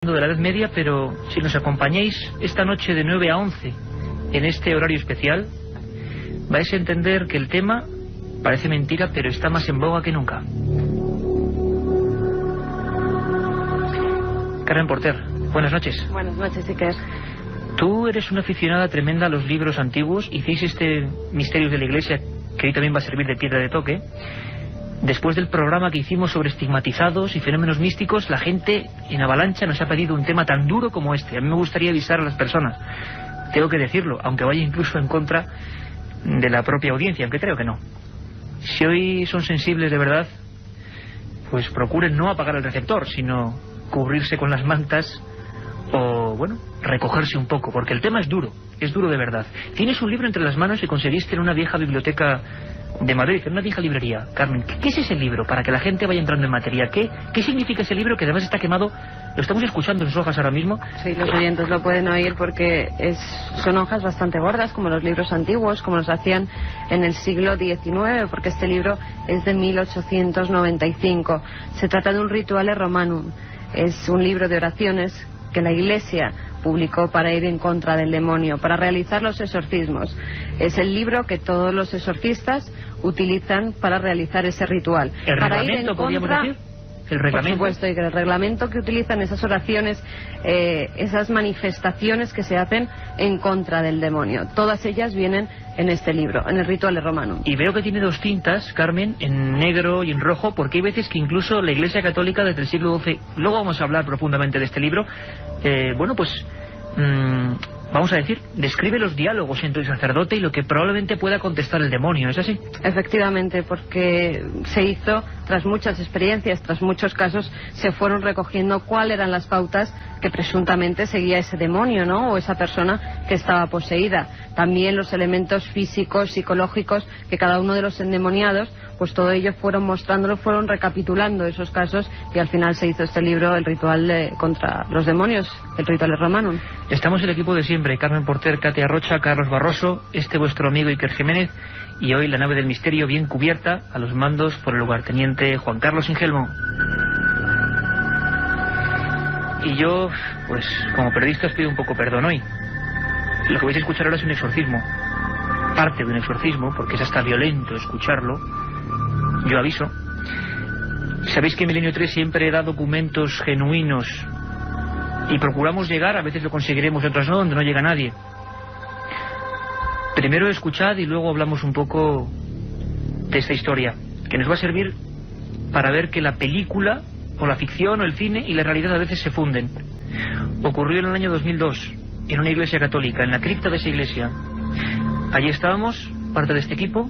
De la Edad Media, pero si nos acompañáis esta noche de 9 a 11 en este horario especial, vais a entender que el tema parece mentira, pero está más en boga que nunca. Carmen Porter, buenas noches. Buenas noches, Iker. Tú eres una aficionada tremenda a los libros antiguos. Hicéis este Misterios de la Iglesia, que hoy también va a servir de piedra de toque. Después del programa que hicimos sobre estigmatizados y fenómenos místicos, la gente en avalancha nos ha pedido un tema tan duro como este. A mí me gustaría avisar a las personas, tengo que decirlo, aunque vaya incluso en contra de la propia audiencia, aunque creo que no. Si hoy son sensibles de verdad, pues procuren no apagar el receptor, sino cubrirse con las mantas o, bueno, recogerse un poco, porque el tema es duro de verdad. Tienes un libro entre las manos que conseguiste en una vieja biblioteca de Madrid, en una vieja librería. Carmen, ¿qué es ese libro? Para que la gente vaya entrando en materia. ¿Qué significa ese libro que además está quemado? Lo estamos escuchando en sus hojas ahora mismo. Sí, los oyentes lo pueden oír porque son hojas bastante gordas, como los libros antiguos, como los hacían en el siglo XIX, porque este libro es de 1895. Se trata de un Rituale Romanum. Es un libro de oraciones que la Iglesia publicó para ir en contra del demonio, para realizar los exorcismos. Es el libro que todos los exorcistas utilizan para realizar ese ritual. ¿El para reglamento, ir en podríamos contra, decir? ¿El reglamento? Por supuesto, y que el reglamento que utilizan esas oraciones, esas manifestaciones que se hacen en contra del demonio. Todas ellas vienen en este libro, en el Rituale Romanum. Y veo que tiene dos tintas, Carmen, en negro y en rojo, porque hay veces que incluso la Iglesia Católica desde el siglo XII, luego vamos a hablar profundamente de este libro, vamos a decir, describe los diálogos entre el sacerdote y lo que probablemente pueda contestar el demonio, ¿es así? Efectivamente, porque se hizo, tras muchas experiencias, tras muchos casos, se fueron recogiendo cuáles eran las pautas que presuntamente seguía ese demonio, ¿no? O esa persona que estaba poseída. También los elementos físicos, psicológicos, que cada uno de los endemoniados, pues todo ello fueron mostrándolo, fueron recapitulando esos casos, y al final se hizo este libro, el ritual contra los demonios, el Rituale Romanum. Estamos el equipo de siempre, Carmen Porter, Katia Rocha, Carlos Barroso, vuestro amigo Iker Jiménez, y hoy la nave del misterio bien cubierta, a los mandos por el lugarteniente Juan Carlos Ingelmo. Y yo, pues como periodista os pido un poco perdón hoy. Lo que vais a escuchar ahora es un exorcismo, parte de un exorcismo, porque es hasta violento escucharlo. Yo aviso. Sabéis que Milenio 3 siempre da documentos genuinos y procuramos llegar, a veces lo conseguiremos, otras no, donde no llega nadie. Primero escuchad y luego hablamos un poco de esta historia, que nos va a servir para ver que la película, o la ficción, o el cine y la realidad a veces se funden. Ocurrió en el año 2002, en una iglesia católica, en la cripta de esa iglesia. Allí estábamos, parte de este equipo,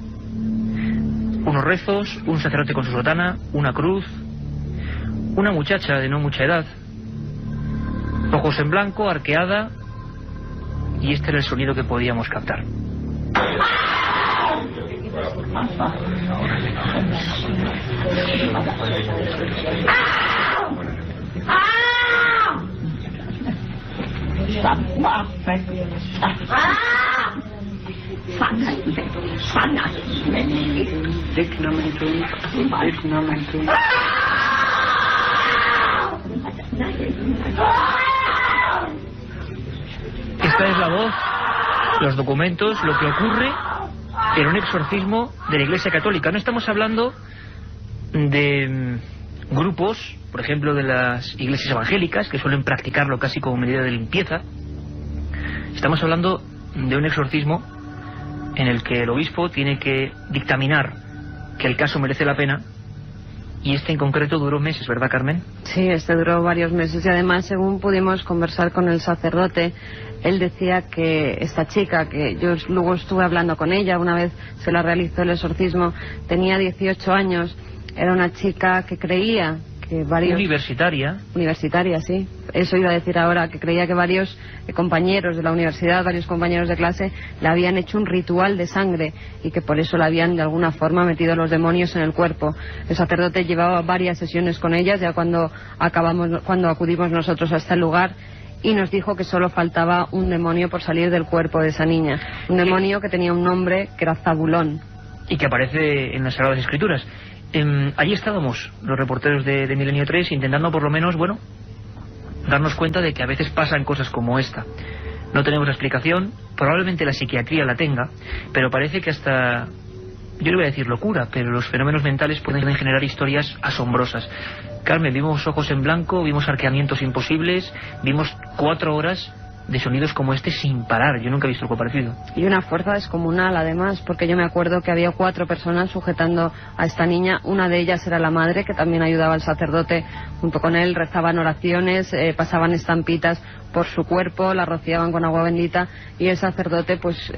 unos rezos, un sacerdote con su sotana, una cruz, una muchacha de no mucha edad, ojos en blanco, arqueada, y este era el sonido que podíamos captar. Esta es la voz, los documentos, lo que ocurre en un exorcismo de la Iglesia Católica. No estamos hablando de grupos, por ejemplo, de las iglesias evangélicas, que suelen practicarlo casi como medida de limpieza. Estamos hablando de un exorcismo en el que el obispo tiene que dictaminar que el caso merece la pena, y este en concreto duró meses, ¿verdad, Carmen? Sí, este duró varios meses, y además, según pudimos conversar con el sacerdote, él decía que esta chica, que yo luego estuve hablando con ella, una vez se la realizó el exorcismo, tenía 18 años, era una chica que creía que varios... Universitaria, sí. Eso iba a decir ahora, que creía que varios compañeros de la universidad, varios compañeros de clase, le habían hecho un ritual de sangre y que por eso le habían de alguna forma metido los demonios en el cuerpo. El sacerdote llevaba varias sesiones con ellas, ya cuando acudimos nosotros a este lugar, y nos dijo que solo faltaba un demonio por salir del cuerpo de esa niña. Un demonio que tenía un nombre que era Zabulón. Y que aparece en las Sagradas Escrituras. Allí estábamos los reporteros de Milenio 3 intentando por lo menos, bueno, darnos cuenta de que a veces pasan cosas como esta. No tenemos la explicación, probablemente la psiquiatría la tenga, pero parece que hasta, yo le voy a decir locura, pero los fenómenos mentales pueden generar historias asombrosas. Carmen, vimos ojos en blanco, vimos arqueamientos imposibles, vimos 4 horas de sonidos como este sin parar. Yo nunca he visto algo parecido. Y una fuerza descomunal, además, porque yo me acuerdo que había 4 personas sujetando a esta niña. Una de ellas era la madre, que también ayudaba al sacerdote junto con él. Rezaban oraciones, pasaban estampitas por su cuerpo, la rociaban con agua bendita, y el sacerdote pues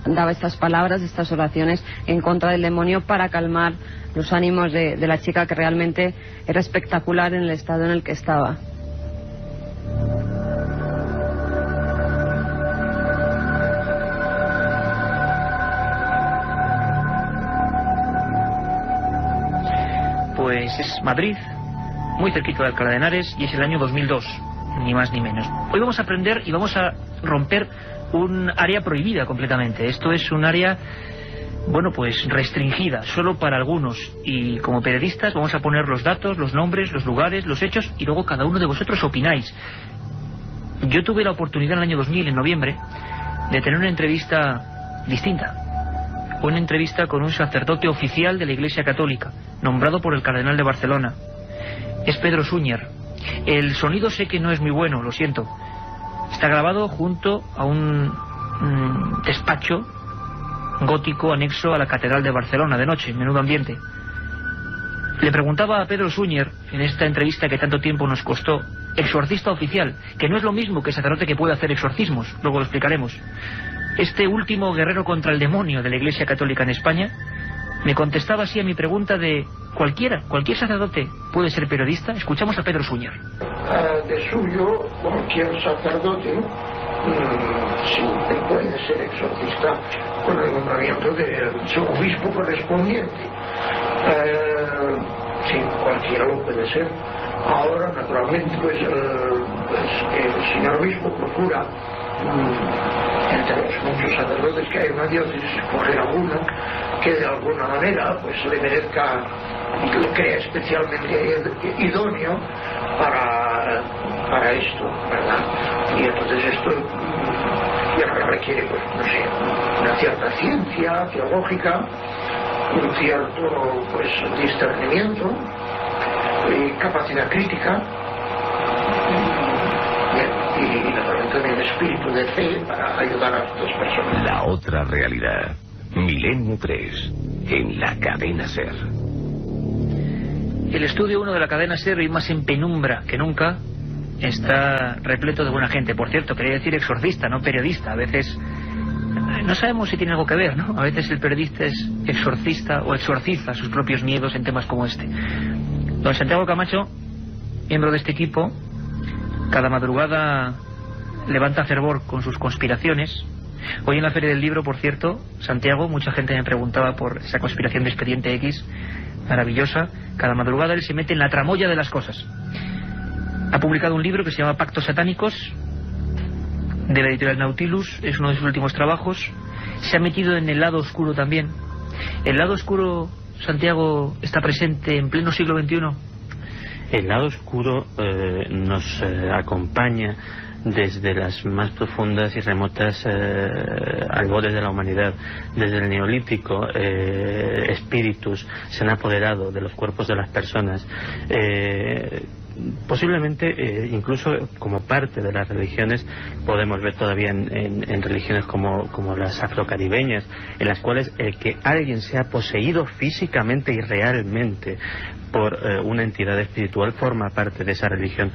daba estas palabras, estas oraciones en contra del demonio para calmar los ánimos de la chica, que realmente era espectacular en el estado en el que estaba. Pues es Madrid, muy cerquita de Alcalá de Henares, y es el año 2002, ni más ni menos. Hoy vamos a aprender y vamos a romper un área prohibida completamente. Esto es un área, bueno, pues restringida, solo para algunos. Y como periodistas vamos a poner los datos, los nombres, los lugares, los hechos, y luego cada uno de vosotros opináis. Yo tuve la oportunidad en el año 2000, en noviembre, de tener una entrevista distinta. Una entrevista con un sacerdote oficial de la Iglesia Católica, nombrado por el Cardenal de Barcelona. Es Pedro Súñer. El sonido sé que no es muy bueno, lo siento. Está grabado junto a un despacho gótico anexo a la Catedral de Barcelona, de noche, menudo ambiente. Le preguntaba a Pedro Súñer, en esta entrevista que tanto tiempo nos costó, exorcista oficial, que no es lo mismo que sacerdote que puede hacer exorcismos, luego lo explicaremos. Este último guerrero contra el demonio de la Iglesia Católica en España me contestaba así a mi pregunta de cualquier sacerdote puede ser periodista. Escuchamos a Pedro Súñer. De suyo, cualquier sacerdote sí puede ser exorcista con el nombramiento de su obispo correspondiente. Sí, cualquiera lo puede ser. Ahora, naturalmente, pues el señor obispo procura, entre los muchos sacerdotes que hay en una diócesis, escoger alguno que de alguna manera pues le merezca, lo crea especialmente idóneo para esto, ¿verdad? Y entonces esto ya requiere, pues no sé, una cierta ciencia teológica, un cierto pues discernimiento y capacidad crítica, y naturalmente también espíritu de fe para ayudar a estas personas. La otra realidad. Milenio 3, en la cadena SER. El estudio 1 de la cadena SER, hoy más en penumbra que nunca, está repleto de buena gente. Por cierto, quería decir exorcista, no periodista. A veces no sabemos si tiene algo que ver, ¿no? A veces el periodista es exorcista o exorciza sus propios miedos en temas como este. Don Santiago Camacho, miembro de este equipo, cada madrugada levanta fervor con sus conspiraciones. Hoy en la Feria del Libro, por cierto, Santiago, mucha gente me preguntaba por esa conspiración de Expediente X, maravillosa. Cada madrugada él se mete en la tramoya de las cosas. Ha publicado un libro que se llama Pactos Satánicos, de la editorial Nautilus, es uno de sus últimos trabajos. Se ha metido en el lado oscuro también. El lado oscuro, Santiago, está presente en pleno siglo XXI. El lado oscuro nos acompaña desde las más profundas y remotas albores de la humanidad. Desde el Neolítico, espíritus se han apoderado de los cuerpos de las personas. Posiblemente incluso como parte de las religiones podemos ver todavía en religiones como las afrocaribeñas, en las cuales el que alguien sea poseído físicamente y realmente por una entidad espiritual forma parte de esa religión.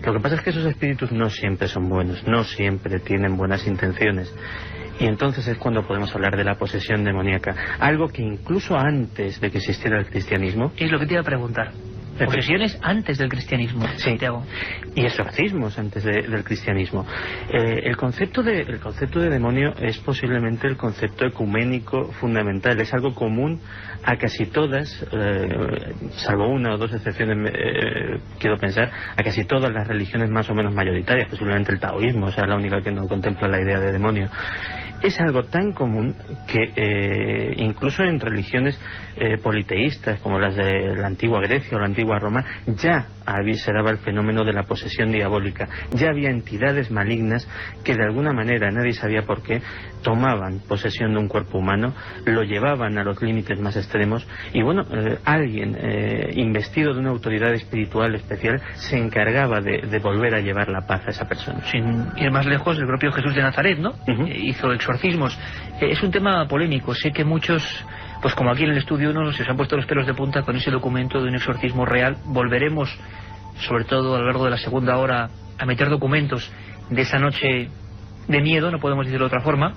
Lo que pasa es que esos espíritus no siempre son buenos, no siempre tienen buenas intenciones. Y entonces es cuando podemos hablar de la posesión demoníaca, algo que incluso antes de que existiera el cristianismo... Es lo que te iba a preguntar. Posesiones antes del cristianismo, Santiago. Sí. Y exorcismos antes del cristianismo. El concepto de demonio es posiblemente el concepto ecuménico fundamental. Es algo común a casi todas, salvo una o dos excepciones, quiero pensar, a casi todas las religiones más o menos mayoritarias. Posiblemente el taoísmo sea la única que no contempla la idea de demonio. Es algo tan común que incluso en religiones politeístas como las de la antigua Grecia o la antigua antigua Roma ya se daba el fenómeno de la posesión diabólica. Ya había entidades malignas que de alguna manera, nadie sabía por qué, tomaban posesión de un cuerpo humano, lo llevaban a los límites más extremos y bueno, alguien investido de una autoridad espiritual especial se encargaba de volver a llevar la paz a esa persona. Sin ir más lejos, el propio Jesús de Nazaret, ¿no? Hizo exorcismos. Es un tema polémico. Sé que muchos, pues como aquí en el estudio uno, se han puesto los pelos de punta con ese documento de un exorcismo real. Volveremos, sobre todo a lo largo de la segunda hora, a meter documentos de esa noche de miedo, no podemos decirlo de otra forma.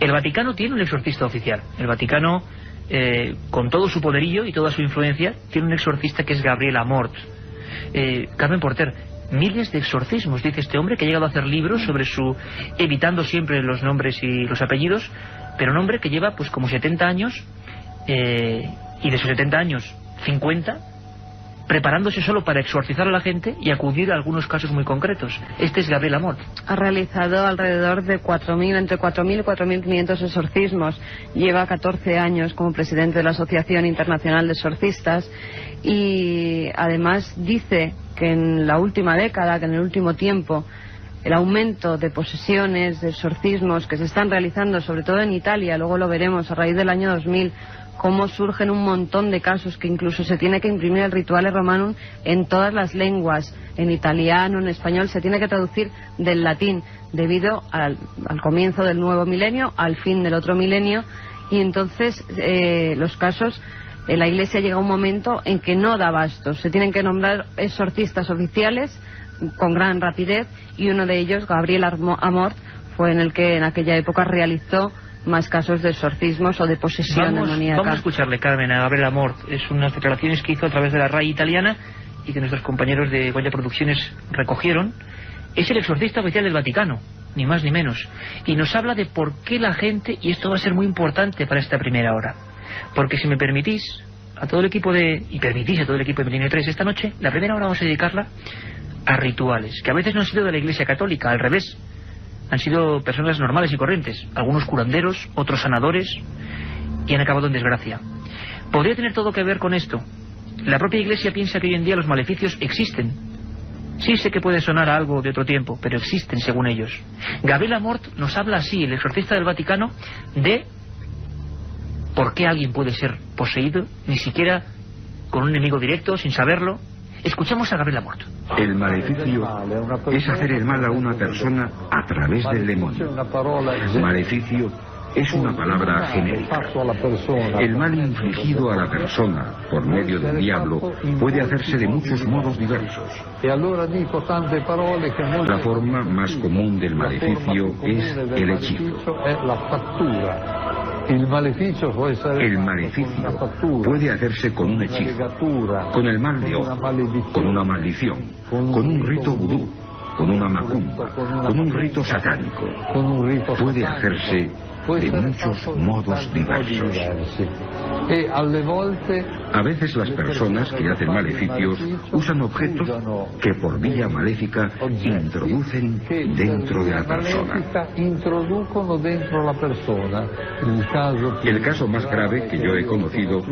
El Vaticano tiene un exorcista oficial. El Vaticano, con todo su poderío y toda su influencia, tiene un exorcista que es Gabriel Amort. Carmen Porter, miles de exorcismos, dice este hombre, que ha llegado a hacer libros sobre su, evitando siempre los nombres y los apellidos, pero un hombre que lleva pues como 70 años, y de esos 70 años, 50, preparándose solo para exorcizar a la gente y acudir a algunos casos muy concretos. Este es Gabriel Amort. Ha realizado alrededor de 4.000, entre 4.000 y 4.500 exorcismos. Lleva 14 años como presidente de la Asociación Internacional de Exorcistas y además dice que en la última década, que en el último tiempo, el aumento de posesiones, de exorcismos que se están realizando, sobre todo en Italia, luego lo veremos a raíz del año 2000, cómo surgen un montón de casos que incluso se tiene que imprimir el Rituale Romanum en todas las lenguas, en italiano, en español, se tiene que traducir del latín, debido al comienzo del nuevo milenio, al fin del otro milenio, y entonces los casos, la Iglesia llega a un momento en que no da abasto, se tienen que nombrar exorcistas oficiales con gran rapidez, y uno de ellos, Gabriel Amort, fue en el que en aquella época realizó más casos de exorcismos o de posesión demoníaca. Vamos a escucharle, Carmen, a Gabriel Amort. Es unas declaraciones que hizo a través de la RAI italiana y que nuestros compañeros de Goya Producciones recogieron. Es el exorcista oficial del Vaticano, ni más ni menos, y nos habla de por qué la gente, y esto va a ser muy importante para esta primera hora, porque si me permitís, a todo el equipo de Milenio 3 esta noche, la primera hora vamos a dedicarla a rituales, que a veces no han sido de la Iglesia Católica, al revés. Han sido personas normales y corrientes, algunos curanderos, otros sanadores, y han acabado en desgracia. ¿Podría tener todo que ver con esto? La propia Iglesia piensa que hoy en día los maleficios existen. Sí, sé que puede sonar a algo de otro tiempo, pero existen según ellos. Gabriel Amort nos habla así, el exorcista del Vaticano, de por qué alguien puede ser poseído, ni siquiera con un enemigo directo, sin saberlo. Escuchamos a Gabriel Amort. El maleficio es hacer el mal a una persona a través del demonio. Maleficio es una palabra genérica. El mal infligido a la persona por medio del diablo puede hacerse de muchos modos diversos. La forma más común del maleficio es el hechizo. El maleficio puede hacerse con un hechizo, con el mal de ojo, con una maldición, con un rito vudú, con una macumba, con un rito satánico. Puede hacerse de muchos modos diversos. A veces las personas que hacen maleficios usan objetos que por vía maléfica introducen dentro de la persona. El caso más grave que yo he conocido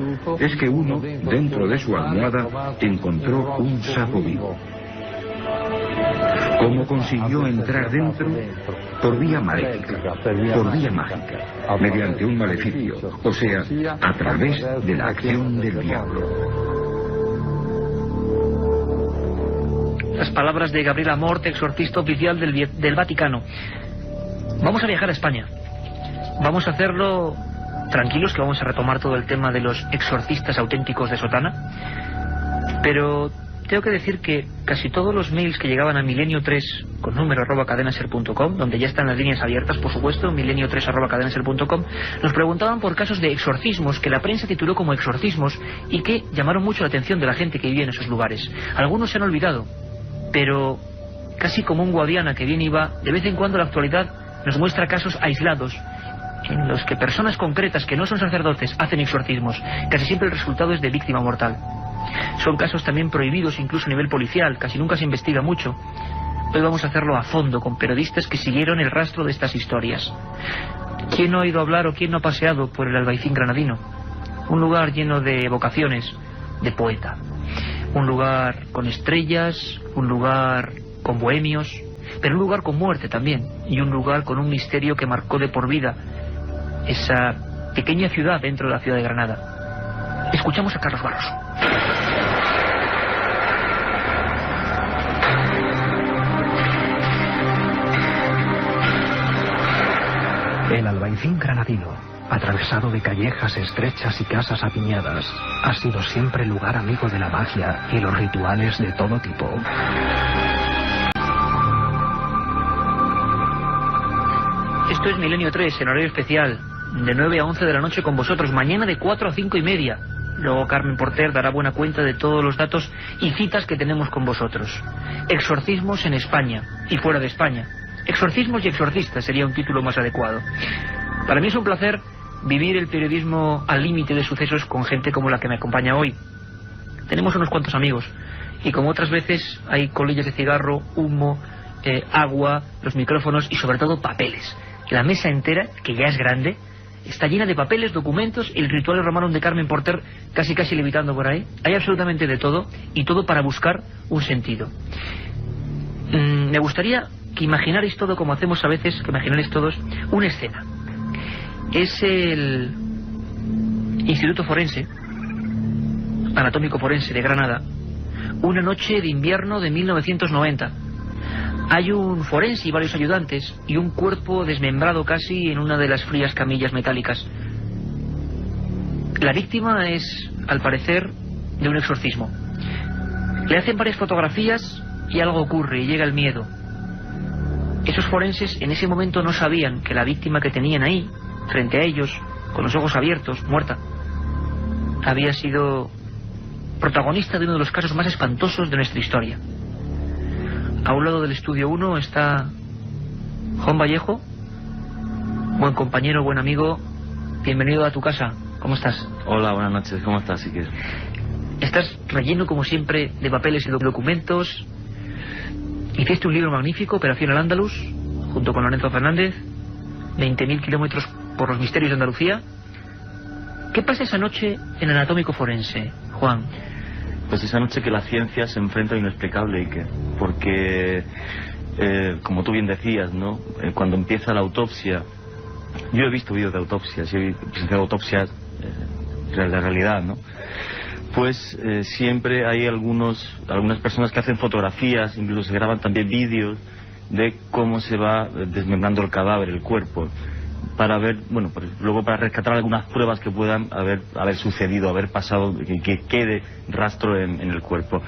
es que uno, dentro de su almohada, encontró un sapo vivo. ¿Cómo consiguió entrar dentro? Por vía maléfica, por vía mágica, mediante un maleficio, o sea, a través de la acción del diablo. Las palabras de Gabriel Amort, exorcista oficial del Vaticano. Vamos a viajar a España. Vamos a hacerlo tranquilos, que vamos a retomar todo el tema de los exorcistas auténticos de sotana. Pero tengo que decir que casi todos los mails que llegaban a milenio3 con número @cadenaser.com, donde ya están las líneas abiertas, por supuesto, milenio3 @cadenaser.com, nos preguntaban por casos de exorcismos que la prensa tituló como exorcismos y que llamaron mucho la atención de la gente que vivía en esos lugares. Algunos se han olvidado, pero casi como un Guadiana que viene y va, de vez en cuando la actualidad nos muestra casos aislados en los que personas concretas que no son sacerdotes hacen exorcismos. Casi siempre el resultado es de víctima mortal. Son casos también prohibidos incluso a nivel policial, casi nunca se investiga mucho. Hoy vamos a hacerlo a fondo con periodistas que siguieron el rastro de estas historias. ¿Quién no ha oído hablar o quién no ha paseado por el Albaicín granadino? Un lugar lleno de vocaciones de poeta. Un lugar con estrellas, un lugar con bohemios, pero un lugar con muerte también, y un lugar con un misterio que marcó de por vida esa pequeña ciudad dentro de la ciudad de Granada. Escuchamos a Carlos Barros. El Albaicín granadino, atravesado de callejas estrechas y casas apiñadas, ha sido siempre lugar amigo de la magia y los rituales de todo tipo. Esto es Milenio 3, en horario especial, de 9 a 11 de la noche con vosotros, mañana de 4 a 5 y media. Luego Carmen Porter dará buena cuenta de todos los datos y citas que tenemos con vosotros. Exorcismos en España y fuera de España. Exorcismos y exorcistas sería un título más adecuado. Para mí es un placer vivir el periodismo al límite de sucesos con gente como la que me acompaña hoy. Tenemos unos cuantos amigos y como otras veces hay colillas de cigarro, humo, agua, los micrófonos y sobre todo papeles. La mesa entera, que ya es grande, está llena de papeles, documentos, el ritual romano de Carmen Porter casi levitando por ahí. Hay absolutamente de todo y todo para buscar un sentido. Me gustaría que imaginarais todo como hacemos a veces, que imaginarais todos una escena. Es el Instituto Forense, Anatómico Forense de Granada, una noche de invierno de 1990. Hay un forense y varios ayudantes y un cuerpo desmembrado casi en una de las frías camillas metálicas. La víctima es, al parecer, de un exorcismo. Le hacen varias fotografías y algo ocurre y llega el miedo. Esos forenses en ese momento no sabían que la víctima que tenían ahí, frente a ellos, con los ojos abiertos, muerta, había sido protagonista de uno de los casos más espantosos de nuestra historia. A un lado del estudio 1 está Juan Vallejo, buen compañero, buen amigo. Bienvenido a tu casa. ¿Cómo estás? Hola, buenas noches. ¿Cómo estás, Iker? Estás relleno, como siempre, de papeles y documentos. Hiciste un libro magnífico, Operación Al-Ándalus, junto con Lorenzo Fernández, 20.000 kilómetros por los misterios de Andalucía. ¿Qué pasa esa noche en Anatómico Forense, Juan? Pues esa noche que la ciencia se enfrenta a lo inexplicable, Iker, porque, como tú bien decías, ¿no? Cuando empieza la autopsia, yo he visto vídeos de autopsias, he presenciado autopsias de realidad, ¿no? Pues siempre hay algunas personas que hacen fotografías, incluso se graban también vídeos de cómo se va desmembrando el cadáver, el cuerpo, para ver, bueno, luego para rescatar algunas pruebas que puedan haber sucedido, haber pasado, que quede rastro en el cuerpo.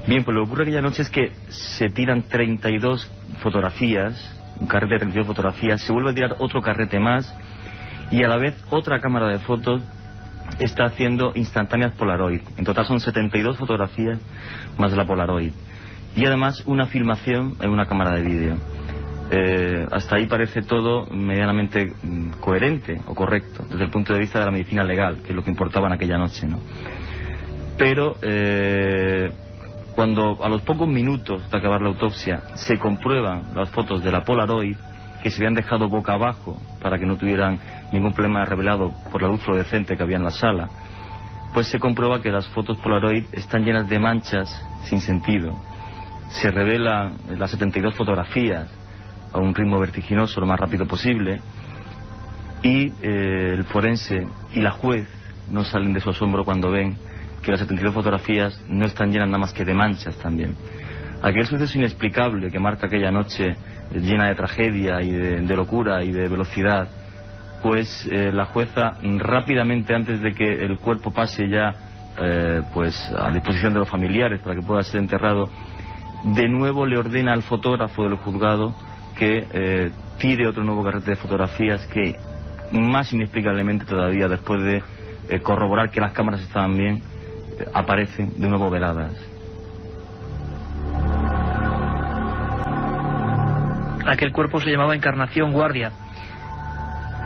Bien, pues lo que ocurre aquella noche es que se tiran 32 fotografías, un carrete de 32 fotografías, se vuelve a tirar otro carrete más y a la vez otra cámara de fotos está haciendo instantáneas Polaroid. En total son 72 fotografías más la Polaroid. Y además una filmación en una cámara de vídeo. Hasta ahí parece todo medianamente coherente o correcto desde el punto de vista de la medicina legal, que es lo que importaba en aquella noche, ¿no? Pero cuando a los pocos minutos de acabar la autopsia se comprueban las fotos de la Polaroid, que se habían dejado boca abajo para que no tuvieran ningún problema revelado por la luz fluorescente que había en la sala, pues se comprueba que las fotos Polaroid están llenas de manchas sin sentido. Se revelan las 72 fotografías a un ritmo vertiginoso, lo más rápido posible, y el forense y la juez no salen de su asombro cuando ven que las 72 fotografías no están llenas nada más que de manchas también. Aquel suceso inexplicable que marca aquella noche llena de tragedia y de locura y de velocidad, pues la jueza rápidamente, antes de que el cuerpo pase ya pues a disposición de los familiares para que pueda ser enterrado, de nuevo le ordena al fotógrafo del juzgado que tire otro nuevo carrete de fotografías que más inexplicablemente todavía, después de corroborar que las cámaras estaban bien, aparecen de nuevo veladas. Aquel cuerpo se llamaba Encarnación Guardia.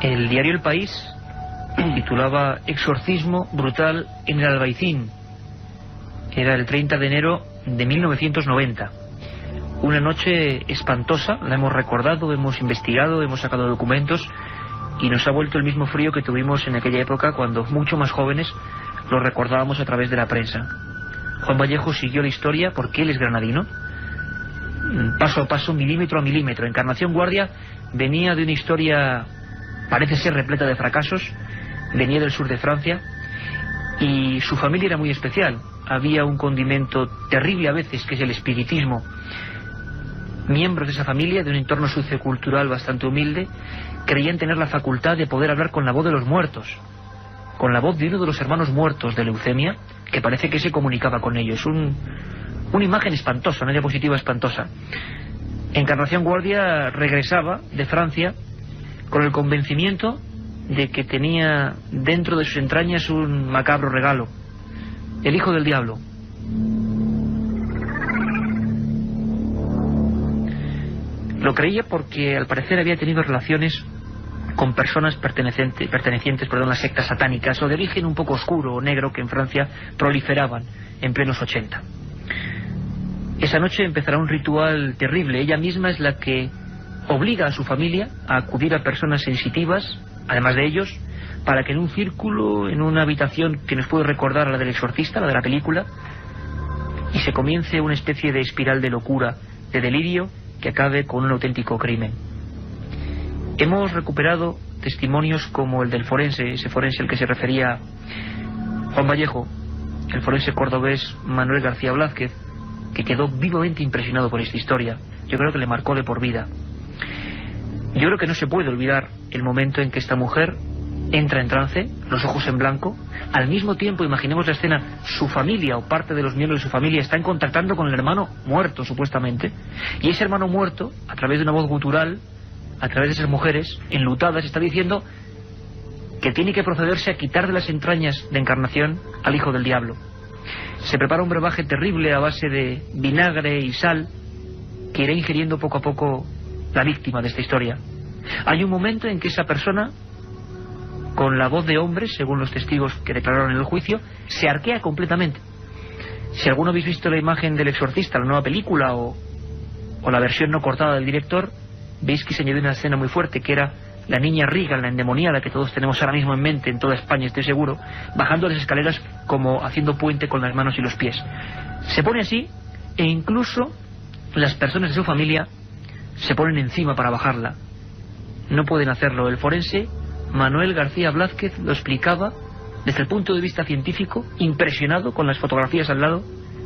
El diario El País titulaba Exorcismo brutal en el Albaicín. Era el 30 de enero de 1990. Una noche espantosa, la hemos recordado, hemos investigado, hemos sacado documentos y nos ha vuelto el mismo frío que tuvimos en aquella época cuando mucho más jóvenes lo recordábamos a través de la prensa. Juan Vallejo siguió la historia porque él es granadino, paso a paso, milímetro a milímetro. Encarnación Guardia venía de una historia, parece ser repleta de fracasos, venía del sur de Francia, y su familia era muy especial. Había un condimento terrible a veces, que es el espiritismo. Miembros de esa familia, de un entorno sociocultural bastante humilde, creían tener la facultad de poder hablar con la voz de los muertos, con la voz de uno de los hermanos muertos de leucemia, que parece que se comunicaba con ellos. Una imagen espantosa, una diapositiva espantosa. Encarnación Guardia regresaba de Francia con el convencimiento de que tenía dentro de sus entrañas un macabro regalo, el hijo del diablo. Lo creía porque al parecer había tenido relaciones con personas pertenecientes a las sectas satánicas, o de origen un poco oscuro o negro, que en Francia proliferaban en plenos 80. Esa noche empezará un ritual terrible. Ella misma es la que obliga a su familia a acudir a personas sensitivas, además de ellos, para que en un círculo, en una habitación que nos puede recordar a la del exorcista, la de la película, y se comience una especie de espiral de locura, de delirio, que acabe con un auténtico crimen. Hemos recuperado testimonios como el del forense, ese forense al que se refería Juan Vallejo, el forense cordobés Manuel García Blázquez, que quedó vivamente impresionado por esta historia. Yo creo que le marcó de por vida. Yo creo que no se puede olvidar el momento en que esta mujer entra en trance, los ojos en blanco. Al mismo tiempo, imaginemos la escena, su familia o parte de los miembros de su familia están contactando con el hermano muerto, supuestamente, y ese hermano muerto, a través de una voz gutural, a través de esas mujeres enlutadas, está diciendo que tiene que procederse a quitar de las entrañas de Encarnación al hijo del diablo. Se prepara un brebaje terrible a base de vinagre y sal que irá ingiriendo poco a poco la víctima de esta historia. Hay un momento en que esa persona, con la voz de hombre, según los testigos que declararon en el juicio, se arquea completamente. Si alguno habéis visto la imagen del exorcista, la nueva película, o la versión no cortada del director, veis que se añadió una escena muy fuerte, que era la niña Regan, la endemoniada que todos tenemos ahora mismo en mente en toda España, estoy seguro, bajando las escaleras como haciendo puente con las manos y los pies. Se pone así, e incluso las personas de su familia se ponen encima para bajarla. No pueden hacerlo. El forense Manuel García Blázquez lo explicaba desde el punto de vista científico, impresionado con las fotografías al lado,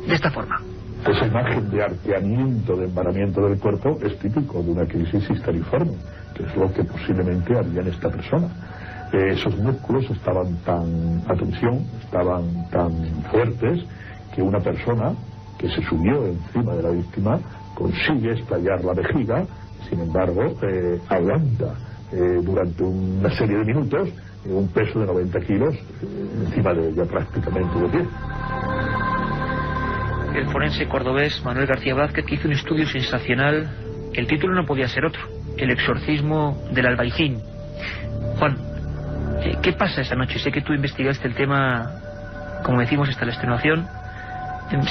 de esta forma. Esa imagen de arqueamiento, de embaramiento del cuerpo, es típico de una crisis histériforme, que es lo que posiblemente había en esta persona. Esos músculos estaban tan a tensión, estaban tan fuertes, que una persona que se subió encima de la víctima consigue estallar la vejiga, sin embargo, aguanta durante una serie de minutos un peso de 90 kilos encima de ella, prácticamente de pie. El forense cordobés Manuel García Blázquez, que hizo un estudio sensacional. El título no podía ser otro: El exorcismo del Albaicín. Juan, ¿qué pasa esa noche? Sé que tú investigaste el tema, como decimos, hasta la extenuación.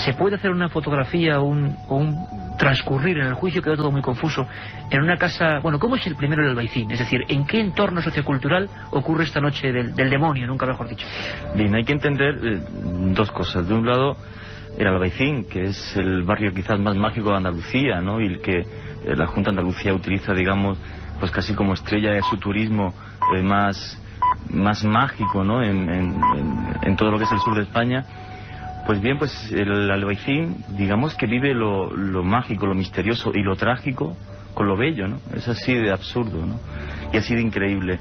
¿Se puede hacer una fotografía o un transcurrir en el juicio? Quedó todo muy confuso. En una casa... Bueno, ¿cómo es el primero del Albaicín? Es decir, ¿en qué entorno sociocultural ocurre esta noche del demonio, nunca mejor dicho? Bien, hay que entender dos cosas. De un lado, el Albaicín, que es el barrio quizás más mágico de Andalucía, ¿no? Y el que la Junta de Andalucía utiliza, digamos, pues casi como estrella de su turismo más mágico, ¿no? En todo lo que es el sur de España. Pues bien, pues el Albaicín, digamos que vive lo mágico, lo misterioso y lo trágico con lo bello, ¿no? Es así de absurdo, ¿no? Y así de increíble.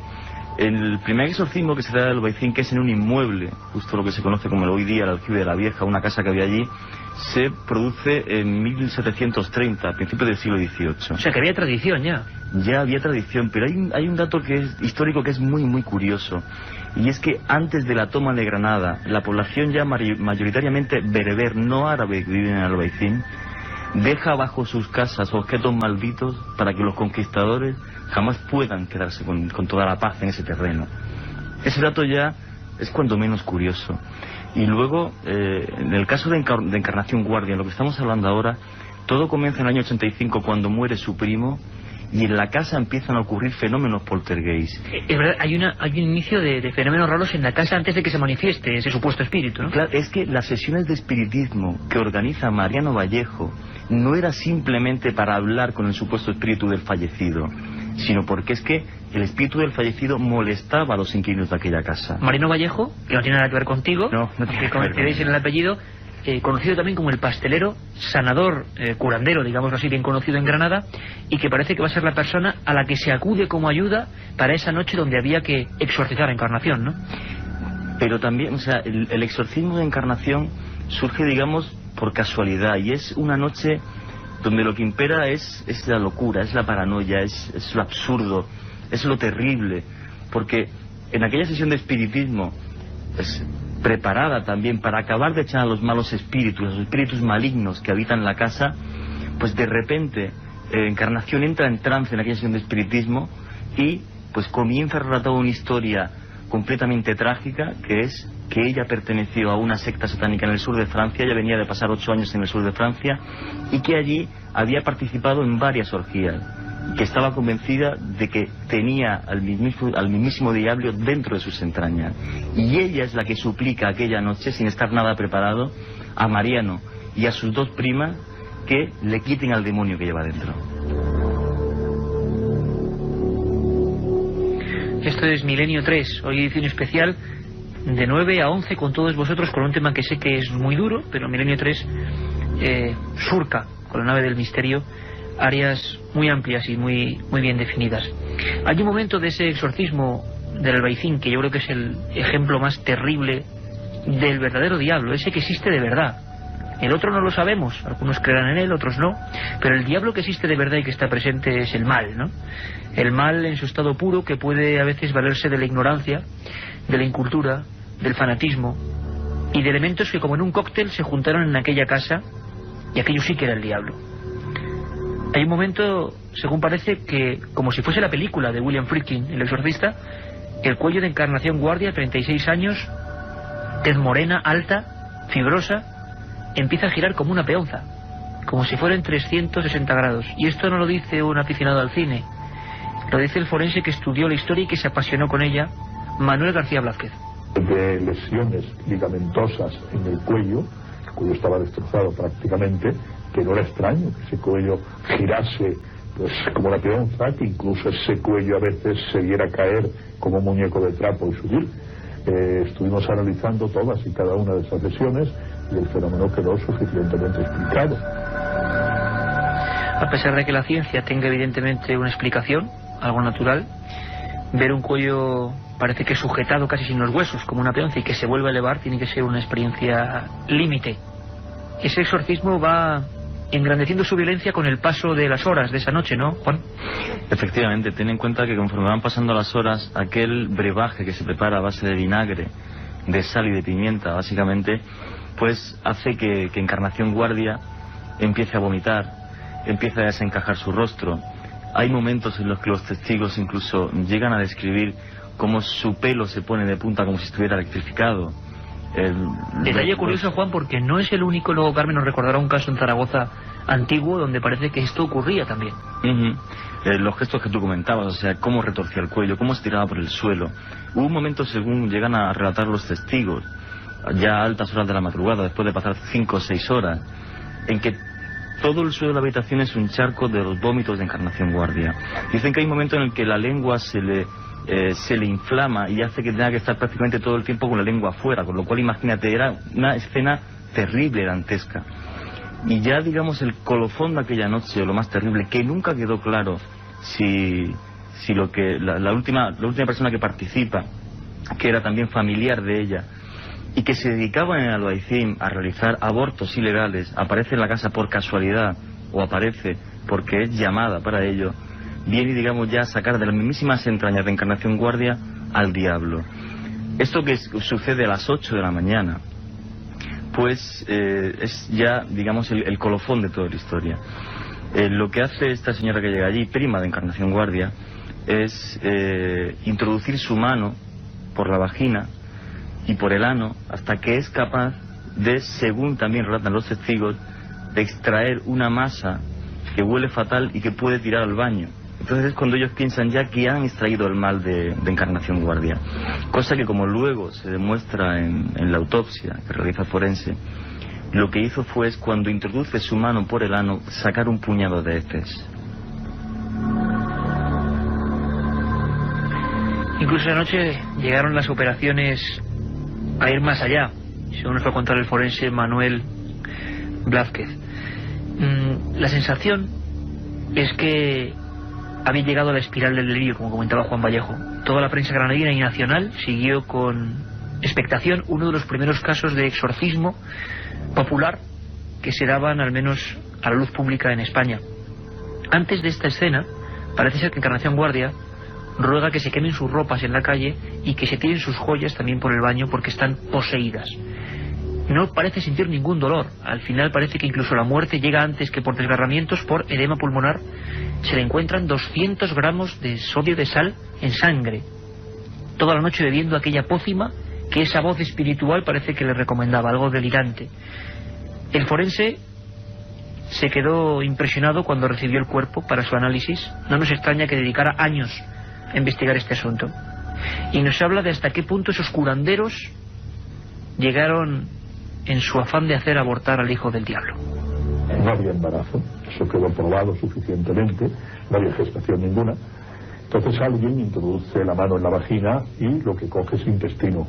El primer exorcismo que se da del Albaicín, que es en un inmueble, justo lo que se conoce como hoy día el Aljibe de la Vieja, una casa que había allí, se produce en 1730, a principios del siglo XVIII. O sea, que había tradición ya. Ya había tradición, pero hay un dato que es histórico que es muy, muy curioso. Y es que antes de la toma de Granada, la población ya mayoritariamente bereber, no árabe, que vive en el Albaicín, deja bajo sus casas objetos malditos para que los conquistadores jamás puedan quedarse con toda la paz en ese terreno. Ese dato ya es cuanto menos curioso. Y luego, en el caso de Encarnación Guardia, en lo que estamos hablando ahora, todo comienza en el año 85, cuando muere su primo, y en la casa empiezan a ocurrir fenómenos poltergeist. Es verdad, hay un inicio de fenómenos raros en la casa antes de que se manifieste ese supuesto espíritu, ¿no? Claro, es que las sesiones de espiritismo que organiza Mariano Vallejo no era simplemente para hablar con el supuesto espíritu del fallecido, sino porque es que el espíritu del fallecido molestaba a los inquilinos de aquella casa. Mariano Vallejo, que no tiene nada que ver contigo, no tiene que coincideis en el apellido, conocido también como el pastelero, sanador, curandero, digamos así, bien conocido en Granada, y que parece que va a ser la persona a la que se acude como ayuda para esa noche donde había que exorcizar a Encarnación, ¿no? Pero también, o sea, el exorcismo de Encarnación surge, digamos, por casualidad, y es una noche donde lo que impera es la locura, es la paranoia, es lo absurdo, es lo terrible, porque en aquella sesión de espiritismo, preparada también para acabar de echar a los malos espíritus, a los espíritus malignos que habitan la casa, pues de repente Encarnación entra en trance en aquella sesión de espiritismo y pues comienza a relatar una historia completamente trágica, que es que ella perteneció a una secta satánica en el sur de Francia. Ella venía de pasar 8 años en el sur de Francia y que allí había participado en varias orgías, que estaba convencida de que tenía al mismísimo diablo dentro de sus entrañas, y ella es la que suplica aquella noche, sin estar nada preparado, a Mariano y a sus 2 primas que le quiten al demonio que lleva dentro. Esto es Milenio 3, hoy edición especial de 9 a 11 con todos vosotros, con un tema que sé que es muy duro, pero Milenio 3 surca con la nave del misterio áreas muy amplias y muy bien definidas. Hay un momento de ese exorcismo del Albaicín que yo creo que es el ejemplo más terrible del verdadero diablo, ese que existe de verdad. El otro no lo sabemos, algunos creerán en él, otros no, pero el diablo que existe de verdad y que está presente es el mal, ¿no? El mal en su estado puro, que puede a veces valerse de la ignorancia, de la incultura, del fanatismo y de elementos que como en un cóctel se juntaron en aquella casa, y aquello sí que era el diablo. Hay un momento, según parece, que como si fuese la película de William Friedkin, El exorcista, el cuello de Encarnación Guardia, 36 años, tez morena, alta, fibrosa, empieza a girar como una peonza, como si fuera en 360 grados. Y esto no lo dice un aficionado al cine, lo dice el forense que estudió la historia y que se apasionó con ella, Manuel García Blázquez. De lesiones ligamentosas en el cuello estaba destrozado prácticamente, que no era extraño que ese cuello girase pues como la peonza, que incluso ese cuello a veces se viera caer como un muñeco de trapo y subir. Estuvimos analizando todas y cada una de esas lesiones y el fenómeno quedó suficientemente explicado. A pesar de que la ciencia tenga evidentemente una explicación, algo natural, ver un cuello parece que sujetado casi sin los huesos como una peonza y que se vuelve a elevar tiene que ser una experiencia límite. Ese exorcismo va engrandeciendo su violencia con el paso de las horas de esa noche, ¿no, Juan? Efectivamente, ten en cuenta que conforme van pasando las horas, aquel brebaje que se prepara a base de vinagre, de sal y de pimienta, básicamente, pues hace que Encarnación Guardia empiece a vomitar, empiece a desencajar su rostro. Hay momentos en los que los testigos incluso llegan a describir cómo su pelo se pone de punta como si estuviera electrificado. Detalle curioso, Juan, porque no es el único. Luego Carmen nos recordará un caso en Zaragoza antiguo donde parece que esto ocurría también. Los gestos que tú comentabas, o sea, cómo retorcía el cuello, cómo se tiraba por el suelo. Hubo un momento, según llegan a relatar los testigos, ya a altas horas de la madrugada, después de pasar 5 o 6 horas, en que todo el suelo de la habitación es un charco de los vómitos de Encarnación Guardia. Dicen que hay un momento en el que la lengua se le inflama y hace que tenga que estar prácticamente todo el tiempo con la lengua afuera, con lo cual imagínate, era una escena terrible, dantesca. Y ya digamos el colofón de aquella noche, lo más terrible, que nunca quedó claro si lo que la última persona que participa, que era también familiar de ella y que se dedicaba en el Albaicín a realizar abortos ilegales, aparece en la casa por casualidad o aparece porque es llamada para ello, viene, digamos, ya a sacar de las mismísimas entrañas de Encarnación Guardia al diablo. Esto que sucede a las 8 de la mañana, pues es ya, digamos, el colofón de toda la historia. Lo que hace esta señora que llega allí, prima de Encarnación Guardia, es introducir su mano por la vagina y por el ano hasta que es capaz de, según también relatan los testigos, de extraer una masa que huele fatal y que puede tirar al baño. Entonces es cuando ellos piensan ya que han extraído el mal de Encarnación Guardia. Cosa que, como luego se demuestra en la autopsia que realiza el forense, lo que hizo fue, cuando introduce su mano por el ano, sacar un puñado de heces. Incluso esa noche llegaron las operaciones a ir más allá, según nos va a contar el forense Manuel Blázquez. La sensación es que había llegado a la espiral del delirio, como comentaba Juan Vallejo. Toda la prensa granadina y nacional siguió con expectación uno de los primeros casos de exorcismo popular que se daban, al menos a la luz pública, en España. Antes de esta escena, parece ser que Encarnación Guardia ruega que se quemen sus ropas en la calle y que se tiren sus joyas también por el baño porque están poseídas. No parece sentir ningún dolor. Al final parece que incluso la muerte llega antes, que por desgarramientos por edema pulmonar se le encuentran 200 gramos de sodio de sal en sangre. Toda la noche bebiendo aquella pócima que esa voz espiritual parece que le recomendaba, algo delirante. El forense se quedó impresionado cuando recibió el cuerpo para su análisis. No nos extraña que dedicara años a investigar este asunto. Y nos habla de hasta qué punto esos curanderos llegaron en su afán de hacer abortar al hijo del diablo. No había embarazo, eso quedó probado suficientemente, no había gestación ninguna. Entonces alguien introduce la mano en la vagina y lo que coge es intestino,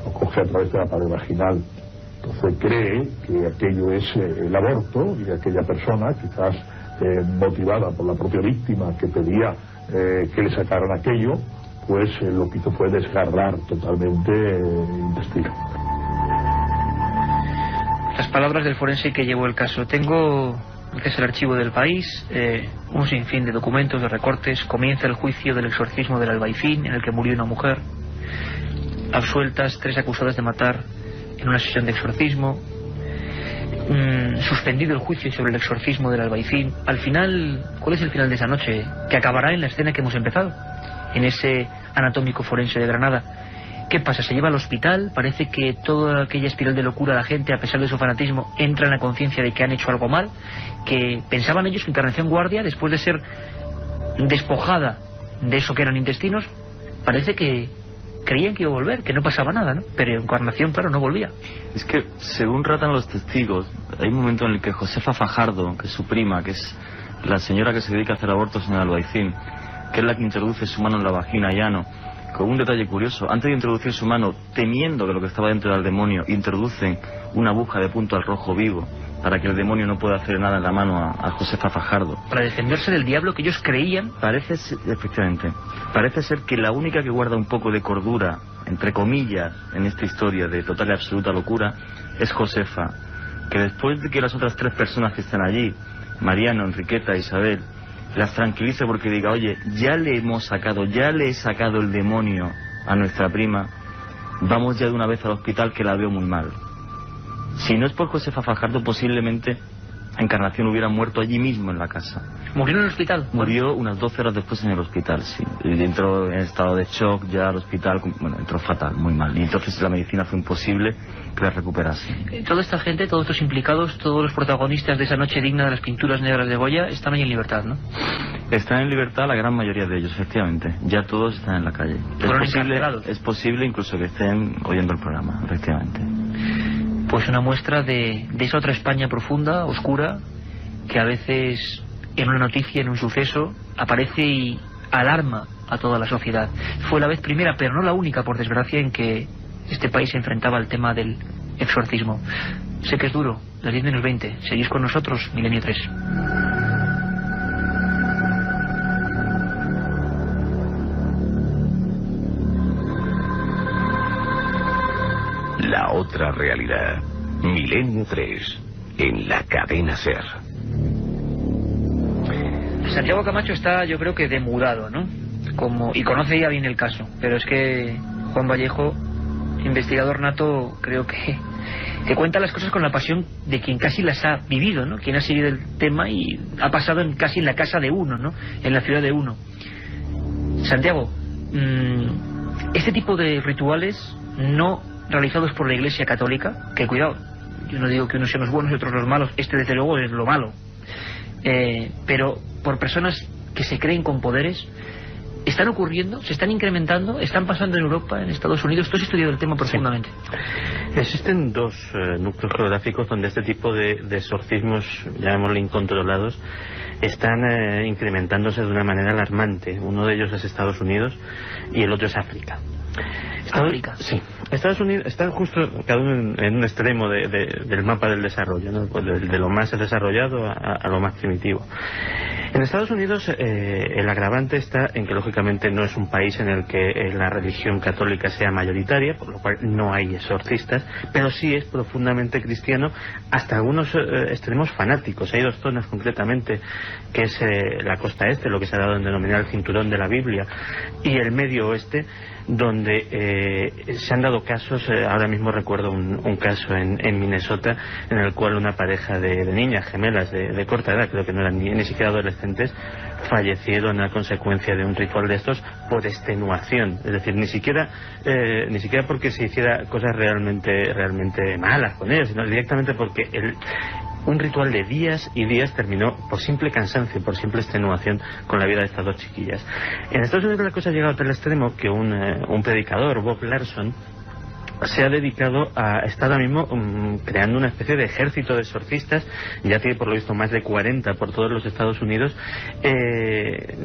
lo coge a través de la pared vaginal. Entonces cree que aquello es el aborto, y aquella persona, quizás motivada por la propia víctima que pedía que le sacaran aquello, pues lo que hizo fue desgarrar totalmente el intestino. Las palabras del forense que llevó el caso. Tengo, gracias al archivo del País, un sinfín de documentos, de recortes. Comienza el juicio del exorcismo del Albaicín, en el que murió una mujer. Absueltas 3 acusadas de matar en una sesión de exorcismo. Suspendido el juicio sobre el exorcismo del Albaicín. Al final, ¿cuál es el final de esa noche? Que acabará en la escena que hemos empezado, en ese anatómico forense de Granada. ¿Qué pasa? Se lleva al hospital, parece que toda aquella espiral de locura, la gente, a pesar de su fanatismo, entra en la conciencia de que han hecho algo mal, que pensaban ellos que Encarnación Guardia, después de ser despojada de eso que eran intestinos, parece que creían que iba a volver, que no pasaba nada, ¿no? Pero Encarnación, claro, no volvía. Es que, según relatan los testigos, hay un momento en el que Josefa Fajardo, que es su prima, que es la señora que se dedica a hacer abortos en el Albaicín, que es la que introduce su mano en la vagina llano, con un detalle curioso: antes de introducir su mano, temiendo que lo que estaba dentro era el demonio, introducen una aguja de punto al rojo vivo para que el demonio no pueda hacer nada en la mano a Josefa Fajardo. Para defenderse del diablo que ellos creían. Efectivamente, parece ser que la única que guarda un poco de cordura, entre comillas, en esta historia de total y absoluta locura, es Josefa, que después de que las otras 3 personas que están allí, Mariano, Enriqueta e Isabel, las tranquilice porque diga: oye, ya le he sacado el demonio a nuestra prima, vamos ya de una vez al hospital, que la veo muy mal. Si no es por Josefa Fajardo, posiblemente Encarnación hubiera muerto allí mismo en la casa. ¿Murió en el hospital? Murió unas 12 horas después en el hospital, sí. Y entró en estado de shock ya al hospital, bueno, entró fatal, muy mal. Y entonces la medicina fue imposible que la recuperase. Toda esta gente, todos estos implicados, todos los protagonistas de esa noche digna de las pinturas negras de Goya, están ahí en libertad, ¿no? Están en libertad la gran mayoría de ellos, efectivamente. Ya todos están en la calle. Es posible incluso que estén oyendo el programa, efectivamente. Pues una muestra de esa otra España profunda, oscura, que a veces en una noticia, en un suceso, aparece y alarma a toda la sociedad. Fue la vez primera, pero no la única, por desgracia, en que este país se enfrentaba al tema del exorcismo. Sé que es duro, las 10:20. Seguís con nosotros, Milenio 3. La otra realidad. Milenio 3. En la cadena SER. Santiago Camacho está, yo creo que demudado, ¿no? Y conoce ya bien el caso. Pero es que Juan Vallejo, investigador nato, creo que cuenta las cosas con la pasión de quien casi las ha vivido, ¿no? Quien ha seguido el tema y ha pasado casi en la casa de uno, ¿no? En la ciudad de uno. Santiago, este tipo de rituales no realizados por la Iglesia Católica, que cuidado, yo no digo que unos sean los buenos y otros los malos, este desde luego es lo malo, pero por personas que se creen con poderes están ocurriendo, se están incrementando, están pasando en Europa, en Estados Unidos. Tú has estudiado el tema profundamente. Sí. Existen dos núcleos geográficos donde este tipo de exorcismos, llamémosle incontrolados, están incrementándose de una manera alarmante. Uno de ellos es Estados Unidos y el otro es África. África. Sí. Estados Unidos está justo cada uno en un extremo del mapa del desarrollo, ¿no? Pues de lo más desarrollado a lo más primitivo. En Estados Unidos el agravante está en que lógicamente no es un país en el que la religión católica sea mayoritaria, por lo cual no hay exorcistas, pero sí es profundamente cristiano hasta algunos extremos fanáticos. Hay dos zonas concretamente, que es la costa este, lo que se ha dado en denominar el cinturón de la Biblia, y el medio oeste, donde se han dado casos. Ahora mismo recuerdo un caso en Minnesota, en el cual una pareja de niñas gemelas de corta edad, creo que no eran ni siquiera adolescentes, fallecieron a consecuencia de un ritual de estos por extenuación. Es decir, ni siquiera porque se hiciera cosas realmente malas con ellos, sino directamente porque un ritual de días y días terminó por simple cansancio, por simple extenuación con la vida de estas dos chiquillas. En Estados Unidos la cosa ha llegado a tal extremo que un predicador, Bob Larson, se ha dedicado a estar ahora mismo creando una especie de ejército de exorcistas. Ya tiene por lo visto más de 40 por todos los Estados Unidos,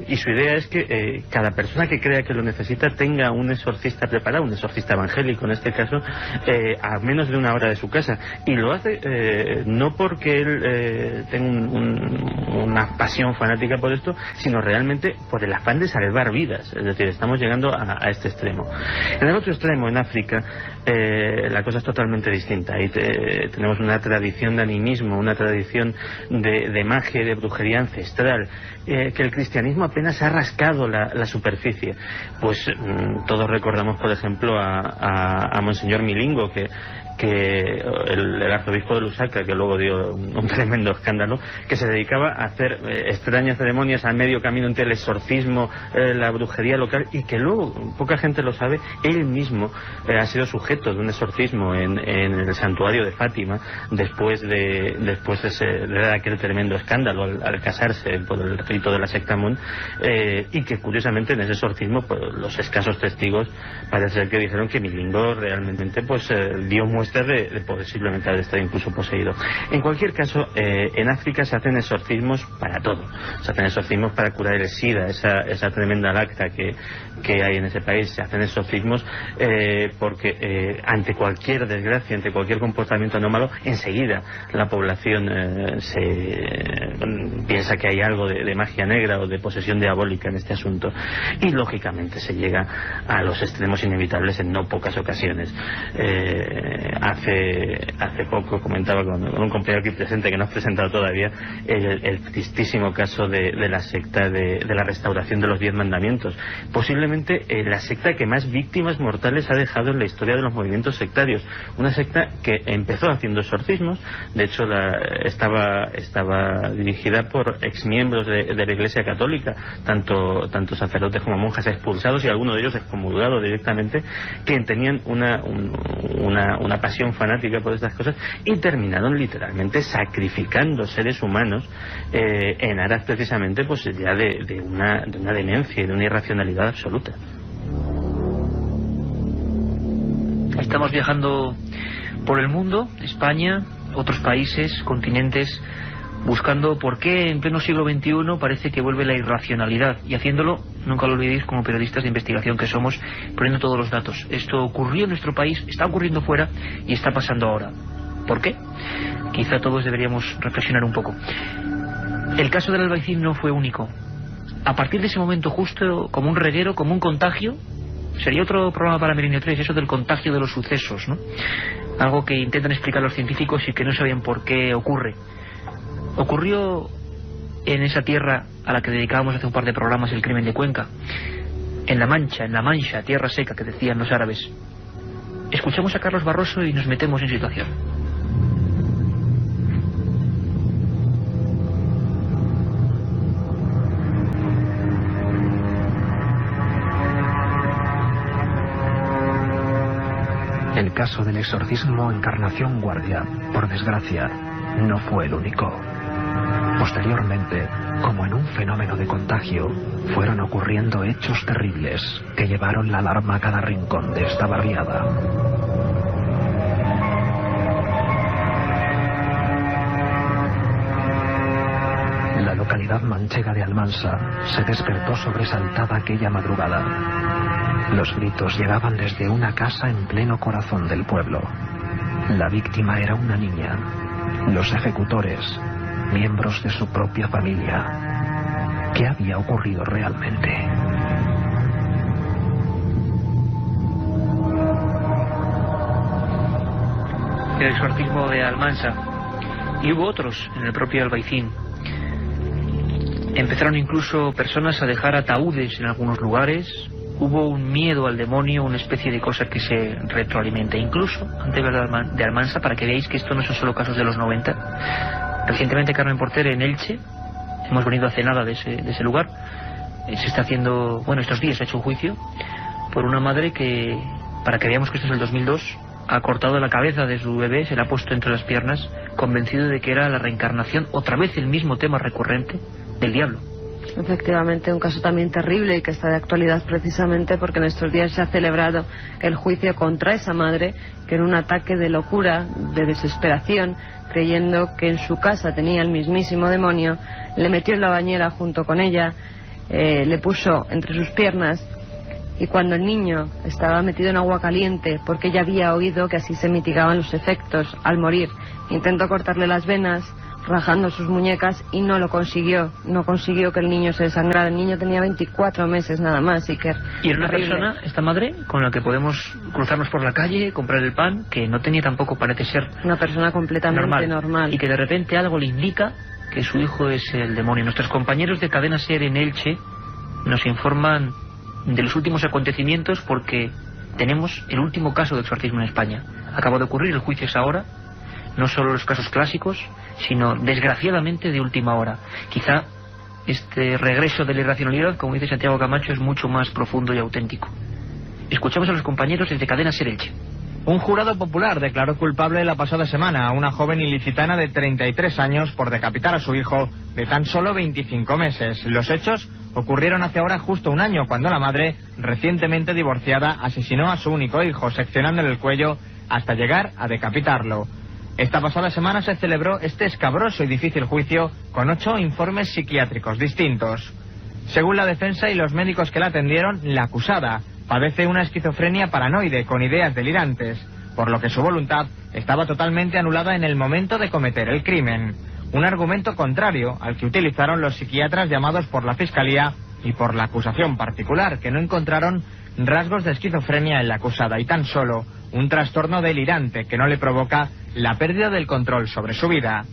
y su idea es que cada persona que crea que lo necesita tenga un exorcista preparado, un exorcista evangélico en este caso, a menos de una hora de su casa. Y lo hace no porque él tenga una pasión fanática por esto, sino realmente por el afán de salvar vidas. Es decir, estamos llegando a este extremo. En el otro extremo, en África, la cosa es totalmente distinta. Ahí tenemos una tradición de animismo, una tradición de magia y de brujería ancestral, que el cristianismo apenas ha rascado la superficie. Pues todos recordamos, por ejemplo, a Monseñor Milingo, que el arzobispo de Lusaka, que luego dio un tremendo escándalo, que se dedicaba a hacer extrañas ceremonias a medio camino entre el exorcismo, la brujería local, y que luego, poca gente lo sabe, él mismo ha sido sujeto de un exorcismo en el santuario de Fátima después de dar aquel tremendo escándalo al casarse por el rito de la secta Mun, y que curiosamente en ese exorcismo, pues, los escasos testigos parece ser que dijeron que Milingo realmente dio muestras de posiblemente haber estado incluso poseído. En cualquier caso, en África se hacen exorcismos para todo. Se hacen exorcismos para curar el SIDA, esa tremenda lacra que hay en ese país. Se hacen exorcismos porque ante cualquier desgracia, ante cualquier comportamiento anómalo, enseguida la población piensa que hay algo de magia negra o de posesión diabólica en este asunto, y lógicamente se llega a los extremos inevitables en no pocas ocasiones. Hace poco comentaba con un compañero aquí presente, que no has presentado todavía, el tristísimo caso de la secta de la restauración de los 10 mandamientos. Posiblemente la secta que más víctimas mortales ha dejado en la historia de los movimientos sectarios. Una secta que empezó haciendo exorcismos. De hecho estaba dirigida por exmiembros de la Iglesia Católica, tanto sacerdotes como monjas expulsados, y algunos de ellos excomulgados directamente, que tenían una pasión fanática por estas cosas, y terminaron literalmente sacrificando seres humanos en aras precisamente pues ya de una demencia y de una irracionalidad absoluta. Estamos viajando por el mundo, España, otros países, continentes, buscando por qué en pleno siglo XXI parece que vuelve la irracionalidad, y haciéndolo, nunca lo olvidéis, como periodistas de investigación que somos, poniendo todos los datos. Esto ocurrió en nuestro país, está ocurriendo fuera y está pasando ahora. ¿Por qué? Quizá todos deberíamos reflexionar un poco. El caso del Albaicín no fue único. A partir de ese momento, justo como un reguero, como un contagio, sería otro programa para Milenio 3, eso del contagio de los sucesos, ¿no? Algo que intentan explicar los científicos y que no sabían por qué ocurre. Ocurrió en esa tierra a la que dedicábamos hace un par de programas, el crimen de Cuenca, en La Mancha, tierra seca, que decían los árabes. Escuchamos a Carlos Barroso y nos metemos en situación. El caso del exorcismo Encarnación Guardia, por desgracia, no fue el único. Posteriormente, como en un fenómeno de contagio, fueron ocurriendo hechos terribles que llevaron la alarma a cada rincón de esta barriada. La localidad manchega de Almansa se despertó sobresaltada aquella madrugada. Los gritos llegaban desde una casa en pleno corazón del pueblo. La víctima era una niña. Los ejecutores, miembros de su propia familia. ¿Qué había ocurrido realmente? El exorcismo de Almansa. Y hubo otros en el propio Albaicín. Empezaron incluso personas a dejar ataúdes en algunos lugares. Hubo un miedo al demonio, una especie de cosa que se retroalimenta. Incluso, antes de Almansa, para que veáis que esto no son solo casos de los 90. Recientemente Carmen Porter en Elche, hemos venido hace nada de ese lugar, se está haciendo, bueno, estos días se ha hecho un juicio por una madre que, para que veamos que esto es el 2002, ha cortado la cabeza de su bebé, se la ha puesto entre las piernas, convencido de que era la reencarnación, otra vez el mismo tema recurrente, del diablo. Efectivamente, un caso también terrible y que está de actualidad precisamente porque en estos días se ha celebrado el juicio contra esa madre que en un ataque de locura, de desesperación, creyendo que en su casa tenía el mismísimo demonio, le metió en la bañera junto con ella, le puso entre sus piernas, y cuando el niño estaba metido en agua caliente, porque ella había oído que así se mitigaban los efectos al morir, intentó cortarle las venas, rajando sus muñecas, y no lo consiguió. No consiguió que el niño se desangrara. El niño tenía 24 meses nada más. Y era una persona, esta madre, con la que podemos cruzarnos por la calle, comprar el pan, que no tenía tampoco, parece ser, una persona completamente normal. Y que de repente algo le indica que su hijo es el demonio. Nuestros compañeros de Cadena SER en Elche nos informan de los últimos acontecimientos, porque tenemos el último caso de exorcismo en España. Acaba de ocurrir, el juicio es ahora. No solo los casos clásicos, sino desgraciadamente de última hora. Quizá este regreso de la irracionalidad, como dice Santiago Camacho, es mucho más profundo y auténtico. Escuchamos a los compañeros desde Cadena SER Elche. Un jurado popular declaró culpable la pasada semana a una joven ilicitana de 33 años por decapitar a su hijo de tan solo 25 meses. Los hechos ocurrieron hace ahora justo un año, cuando la madre, recientemente divorciada, asesinó a su único hijo, seccionándole el cuello hasta llegar a decapitarlo. Esta pasada semana se celebró este escabroso y difícil juicio con 8 informes psiquiátricos distintos. Según la defensa y los médicos que la atendieron, la acusada padece una esquizofrenia paranoide con ideas delirantes, por lo que su voluntad estaba totalmente anulada en el momento de cometer el crimen. Un argumento contrario al que utilizaron los psiquiatras llamados por la Fiscalía y por la acusación particular, que no encontraron rasgos de esquizofrenia en la acusada y tan solo un trastorno delirante que no le provoca la pérdida del control sobre su vida.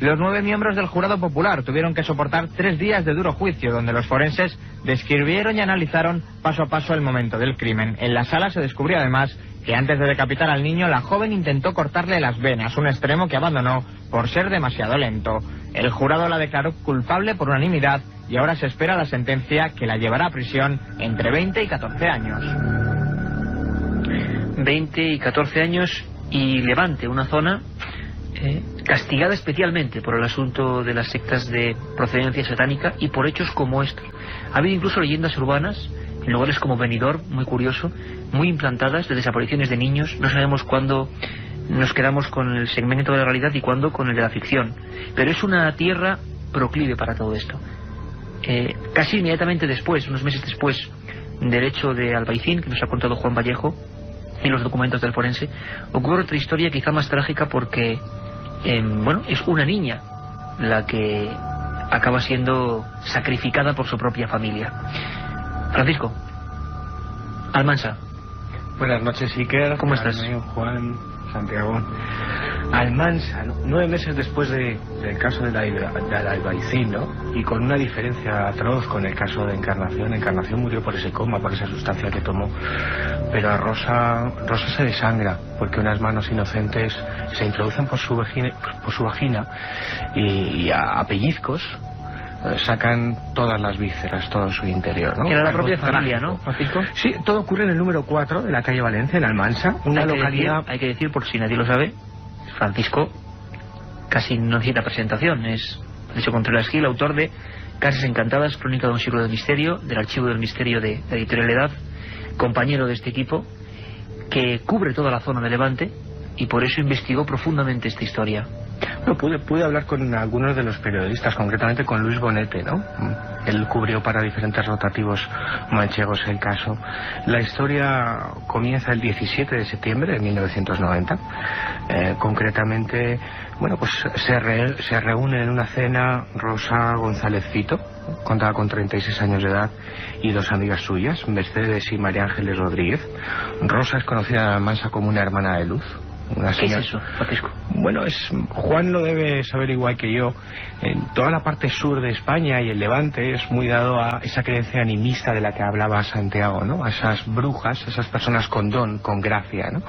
Los 9 miembros del jurado popular tuvieron que soportar 3 días de duro juicio, donde los forenses describieron y analizaron paso a paso el momento del crimen. En la sala se descubrió además que antes de decapitar al niño, la joven intentó cortarle las venas, un extremo que abandonó por ser demasiado lento. El jurado la declaró culpable por unanimidad y ahora se espera la sentencia, que la llevará a prisión entre 20 y 14 años. 20 y 14 años y Levante, una zona castigada especialmente por el asunto de las sectas de procedencia satánica y por hechos como estos. Ha habido incluso leyendas urbanas en lugares como Benidorm, muy curioso, muy implantadas, de desapariciones de niños. No sabemos cuándo nos quedamos con el segmento de la realidad y cuándo con el de la ficción, pero es una tierra proclive para todo esto. Casi inmediatamente después, unos meses después del hecho de Albaicín, que nos ha contado Juan Vallejo y los documentos del forense, ocurre otra historia quizá más trágica, porque es una niña la que acaba siendo sacrificada por su propia familia. Francisco, Almansa. Buenas noches, Iker. ¿Cómo estás? Juan, Santiago. Almansa, 9 meses después del caso del Albaicín, ¿no? Y con una diferencia atroz con el caso de Encarnación. Encarnación murió por ese coma, por esa sustancia que tomó. Pero a Rosa se desangra, porque unas manos inocentes se introducen por su vagina y a pellizcos sacan todas las vísceras, todo su interior, ¿no? Que era la propia familia, ¿no, Francisco? Sí, todo ocurre en el número 4 de la calle Valencia, en Almansa, una localidad... Hay que decir, por si nadie lo sabe, Francisco casi no necesita presentación, es Francisco Contreras Gil, autor de Casas Encantadas, Crónica de un siglo de misterio, del Archivo del Misterio de la Editorial Edad, compañero de este equipo, que cubre toda la zona de Levante y por eso investigó profundamente esta historia. Bueno, pude hablar con algunos de los periodistas, concretamente con Luis Bonete, ¿no? Él cubrió para diferentes rotativos manchegos el caso. La historia comienza el 17 de septiembre de 1990. Concretamente, bueno, pues se reúne en una cena Rosa González Fito, contaba con 36 años de edad, y dos amigas suyas, Mercedes y María Ángeles Rodríguez. Rosa es conocida en Almansa como una hermana de luz. ¿Qué es eso, Francisco? Bueno, Juan lo debe saber igual que yo. En toda la parte sur de España y el Levante es muy dado a esa creencia animista de la que hablaba Santiago, ¿no? A esas brujas, esas personas con don, con gracia, ¿no?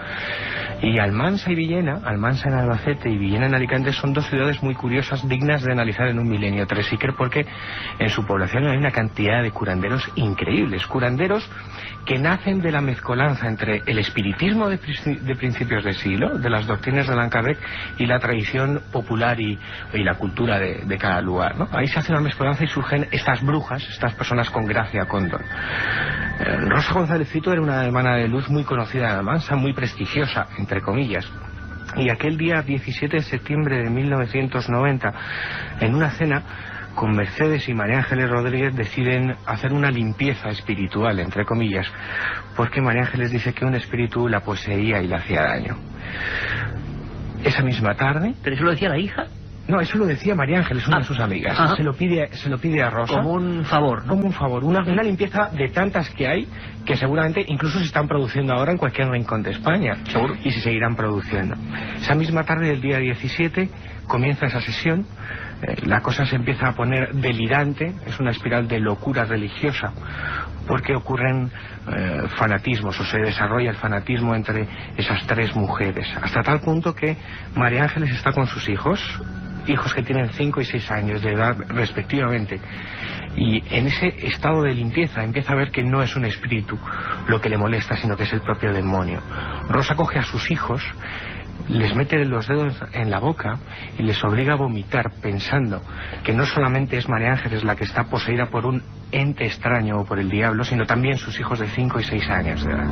Y Almansa y Villena, Almansa en Albacete y Villena en Alicante, son dos ciudades muy curiosas, dignas de analizar en un milenio Tresiker, porque en su población hay una cantidad de curanderos increíbles, curanderos que nacen de la mezcolanza entre el espiritismo de principios de siglo, de las doctrinas de Allan Kardec, y la tradición popular y la cultura de cada lugar, ¿no? Ahí se hace una mezcolanza y surgen estas brujas, estas personas con gracia, con don. Rosa González Fito era una hermana de luz muy conocida en Almansa, muy prestigiosa, entre comillas. Y aquel día 17 de septiembre de 1990, en una cena, con Mercedes y María Ángeles Rodríguez deciden hacer una limpieza espiritual, entre comillas, porque María Ángeles dice que un espíritu la poseía y le hacía daño. Esa misma tarde... ¿Pero eso lo decía la hija? No, eso lo decía María Ángeles, una de sus amigas. Se lo pide a Rosa. Como un favor, ¿no? Como un favor. Una limpieza de tantas que hay, que seguramente incluso se están produciendo ahora en cualquier rincón de España. Seguro. Y se seguirán produciendo. Esa misma tarde del día 17 comienza esa sesión. La cosa se empieza a poner delirante, es una espiral de locura religiosa, porque ocurren fanatismos, o se desarrolla el fanatismo entre esas tres mujeres, hasta tal punto que María Ángeles está con sus hijos que tienen 5 y 6 años de edad respectivamente, y en ese estado de limpieza empieza a ver que no es un espíritu lo que le molesta, sino que es el propio demonio. Rosa coge a sus hijos, les mete los dedos en la boca y les obliga a vomitar, pensando que no solamente es María Ángeles la que está poseída por un ente extraño o por el diablo, sino también sus hijos de 5 y 6 años de edad.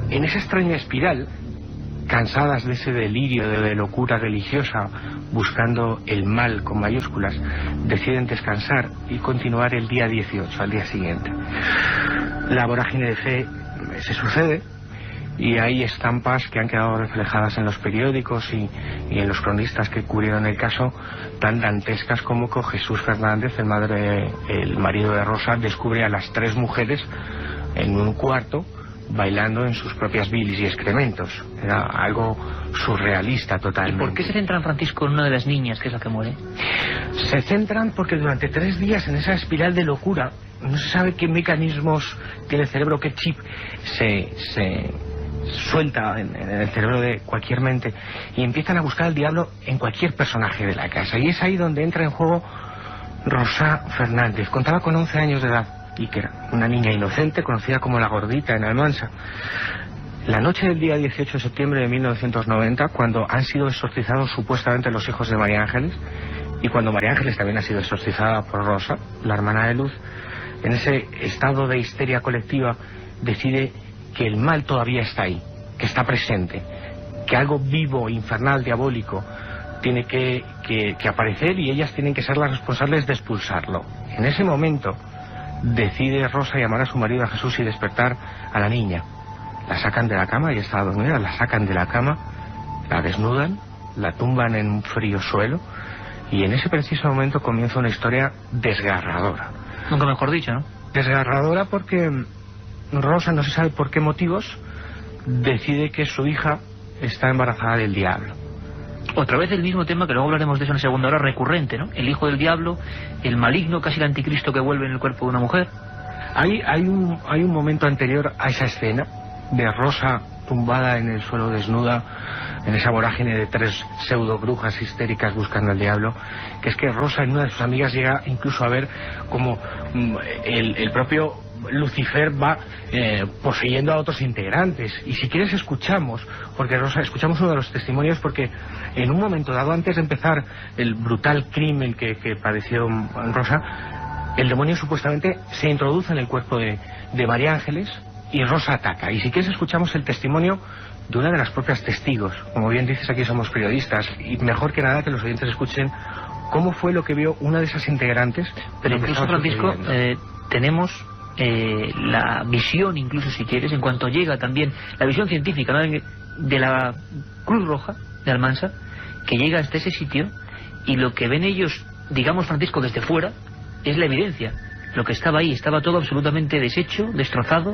En esa extraña espiral, cansadas de ese delirio de locura religiosa, buscando el mal con mayúsculas, deciden descansar y continuar el día 18, al día siguiente. La vorágine de fe se sucede y hay estampas que han quedado reflejadas en los periódicos y en los cronistas que cubrieron el caso, tan dantescas como que Jesús Fernández, el marido de Rosa, descubre a las tres mujeres en un cuarto bailando en sus propias bilis y excrementos. Era algo surrealista totalmente. ¿Y por qué se centran, Francisco, en una de las niñas, que es la que muere? Se centran porque durante 3 días en esa espiral de locura no se sabe qué mecanismos tiene el cerebro, qué chip se suelta en el cerebro de cualquier mente, y empiezan a buscar al diablo en cualquier personaje de la casa. Y es ahí donde entra en juego Rosa Fernández. Contaba con 11 años de edad y que era una niña inocente, conocida como la Gordita en Almansa. La noche del día 18 de septiembre de 1990, cuando han sido exorcizados supuestamente los hijos de María Ángeles, y cuando María Ángeles también ha sido exorcizada por Rosa, la hermana de luz, en ese estado de histeria colectiva, decide que el mal todavía está ahí, que está presente, que algo vivo, infernal, diabólico, tiene que aparecer, y ellas tienen que ser las responsables de expulsarlo. En ese momento decide Rosa llamar a su marido, a Jesús, y despertar a la niña. La sacan de la cama, ella estaba dormida, la sacan de la cama, la desnudan, la tumban en un frío suelo, y en ese preciso momento comienza una historia desgarradora. Nunca mejor dicho, ¿no? Desgarradora porque Rosa, no se sabe por qué motivos, decide que su hija está embarazada del diablo. Otra vez el mismo tema, que luego hablaremos de eso en la segunda hora, recurrente, ¿no? El hijo del diablo, el maligno, casi el anticristo que vuelve en el cuerpo de una mujer. Hay un momento anterior a esa escena de Rosa tumbada en el suelo desnuda, en esa vorágine de 3 pseudo brujas histéricas buscando al diablo, que es que Rosa, en una de sus amigas, llega incluso a ver como el propio Lucifer va poseyendo a otros integrantes. Y si quieres escuchamos, porque Rosa, escuchamos uno de los testimonios, porque en un momento dado, antes de empezar el brutal crimen que padeció Rosa, el demonio supuestamente se introduce en el cuerpo de María Ángeles y Rosa ataca. Y si quieres escuchamos el testimonio de una de las propias testigos. Como bien dices, aquí somos periodistas y mejor que nada que los oyentes escuchen cómo fue lo que vio una de esas integrantes. Pero incluso, Francisco, tenemos la visión, incluso si quieres, en cuanto llega también la visión científica, ¿no?, de la Cruz Roja de Almansa, que llega hasta ese sitio, y lo que ven ellos, digamos, Francisco, desde fuera, es la evidencia. Lo que estaba ahí estaba todo absolutamente deshecho, destrozado.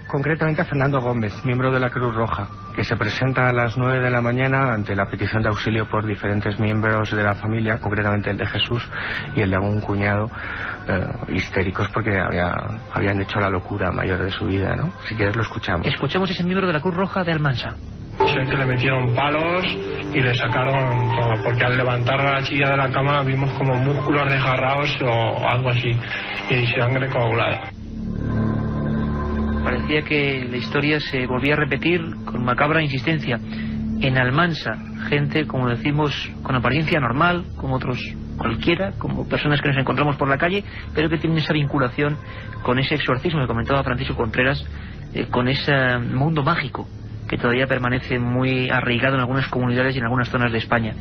Concretamente a Fernando Gómez, miembro de la Cruz Roja, que se presenta a las 9 de la mañana ante la petición de auxilio por diferentes miembros de la familia, concretamente el de Jesús y el de algún cuñado, histéricos porque habían hecho la locura mayor de su vida, ¿no? Si quieres lo escuchamos. Escuchamos ese miembro de la Cruz Roja de Almansa. Sé que le metieron palos y le sacaron todo, porque al levantar a la chica de la cama vimos como músculos desgarrados o algo así, y sangre coagulada. Parecía que la historia se volvía a repetir con macabra insistencia. En Almansa, gente, como decimos, con apariencia normal, como otros cualquiera, como personas que nos encontramos por la calle, pero que tienen esa vinculación con ese exorcismo que comentaba Francisco Contreras, con ese mundo mágico que todavía permanece muy arraigado en algunas comunidades y en algunas zonas de España.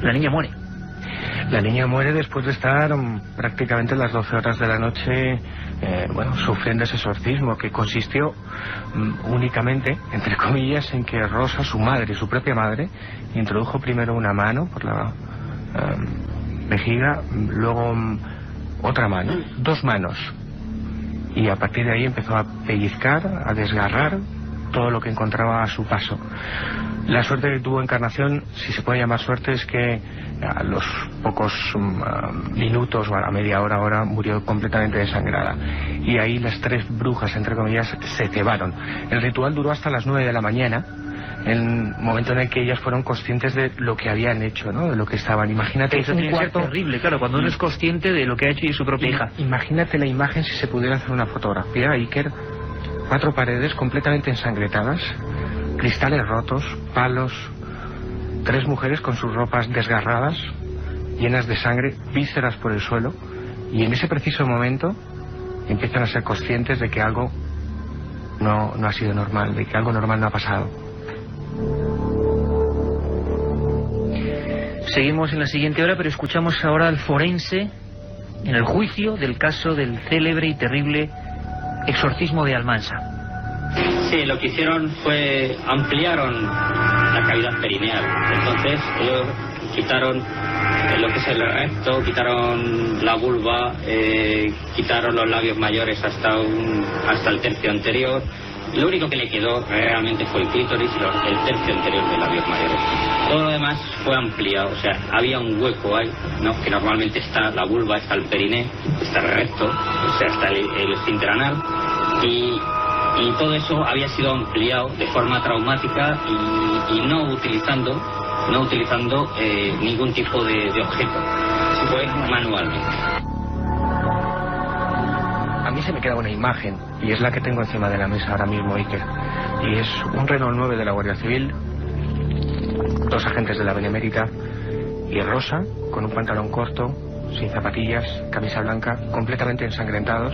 La niña muere. La niña muere después de estar prácticamente las 12 horas de la noche sufriendo ese exorcismo, que consistió únicamente, entre comillas, en que Rosa, su madre, su propia madre, introdujo primero una mano por la vejiga, luego otra mano, 2 manos, y a partir de ahí empezó a pellizcar, a desgarrar todo lo que encontraba a su paso. La suerte que tuvo Encarnación, si se puede llamar suerte, es que a los pocos minutos o a la media hora murió completamente desangrada, y ahí las 3 brujas, entre comillas, se cebaron. El ritual duró hasta las 9 de la mañana, el momento en el que ellas fueron conscientes de lo que habían hecho, ¿no?, de lo que estaban. Imagínate, eso tiene que ser terrible, claro, cuando uno es consciente de lo que ha hecho y su propia hija. Imagínate la imagen si se pudiera hacer una fotografía, Iker. 4 paredes completamente ensangrentadas, cristales rotos, palos, 3 mujeres con sus ropas desgarradas, llenas de sangre, vísceras por el suelo, y en ese preciso momento empiezan a ser conscientes de que algo no ha sido normal, de que algo normal no ha pasado. Seguimos en la siguiente hora, pero escuchamos ahora al forense en el juicio del caso del célebre y terrible exorcismo de Almansa. Sí, lo que hicieron fue ampliaron la cavidad perineal. Entonces ellos quitaron lo que es el recto, quitaron la vulva, quitaron los labios mayores hasta el tercio anterior. Lo único que le quedó realmente fue el clítoris y el tercio anterior de labios mayores. Todo lo demás fue ampliado, o sea, había un hueco ahí, ¿no?, que normalmente está la vulva, está el periné, está el recto, o sea, está el esfínter anal, y todo eso había sido ampliado de forma traumática y no utilizando ningún tipo de objeto, fue manualmente. A mí se me queda una imagen, y es la que tengo encima de la mesa ahora mismo, Iker, y es un Renault 9 de la Guardia Civil, 2 agentes de la Benemérita, y Rosa, con un pantalón corto, sin zapatillas, camisa blanca, completamente ensangrentados,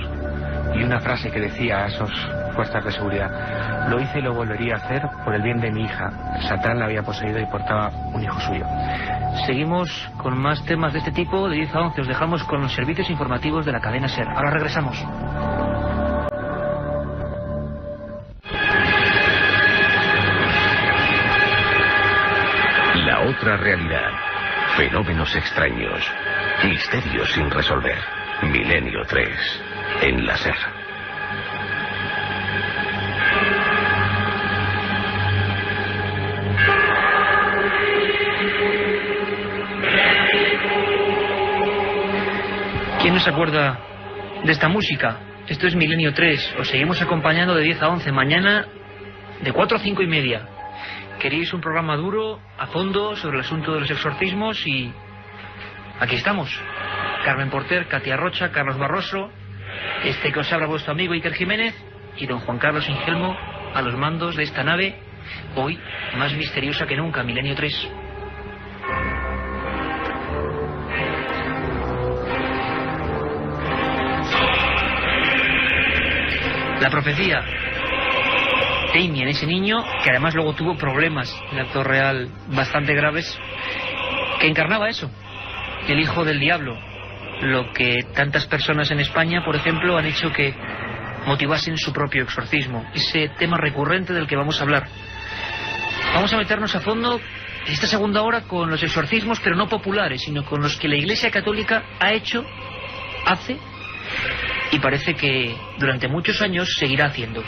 y una frase que decía a esos fuerzas de seguridad: lo hice y lo volvería a hacer por el bien de mi hija. Satán la había poseído y portaba un hijo suyo. Seguimos con más temas de este tipo. De 10 a 11 os dejamos con los servicios informativos de la cadena SER. Ahora regresamos. La otra realidad. Fenómenos extraños. Misterios sin resolver. Milenio 3. En la SER. ¿Quién no se acuerda de esta música? Esto es Milenio 3. Os seguimos acompañando de 10 a 11. Mañana de 4 a 5 y media. Queréis un programa duro, a fondo, sobre el asunto de los exorcismos y aquí estamos. Carmen Porter, Katia Rocha, Carlos Barroso, que os habla vuestro amigo Iker Jiménez y don Juan Carlos Ingelmo a los mandos de esta nave, hoy más misteriosa que nunca, Milenio 3. La profecía. Damien, ese niño, que además luego tuvo problemas en el actor real bastante graves, que encarnaba eso, el hijo del diablo, lo que tantas personas en España, por ejemplo, han hecho que motivasen su propio exorcismo, ese tema recurrente del que vamos a hablar. Vamos a meternos a fondo esta segunda hora con los exorcismos, pero no populares, sino con los que la Iglesia Católica ha hecho, hace, y parece que durante muchos años seguirá haciendo.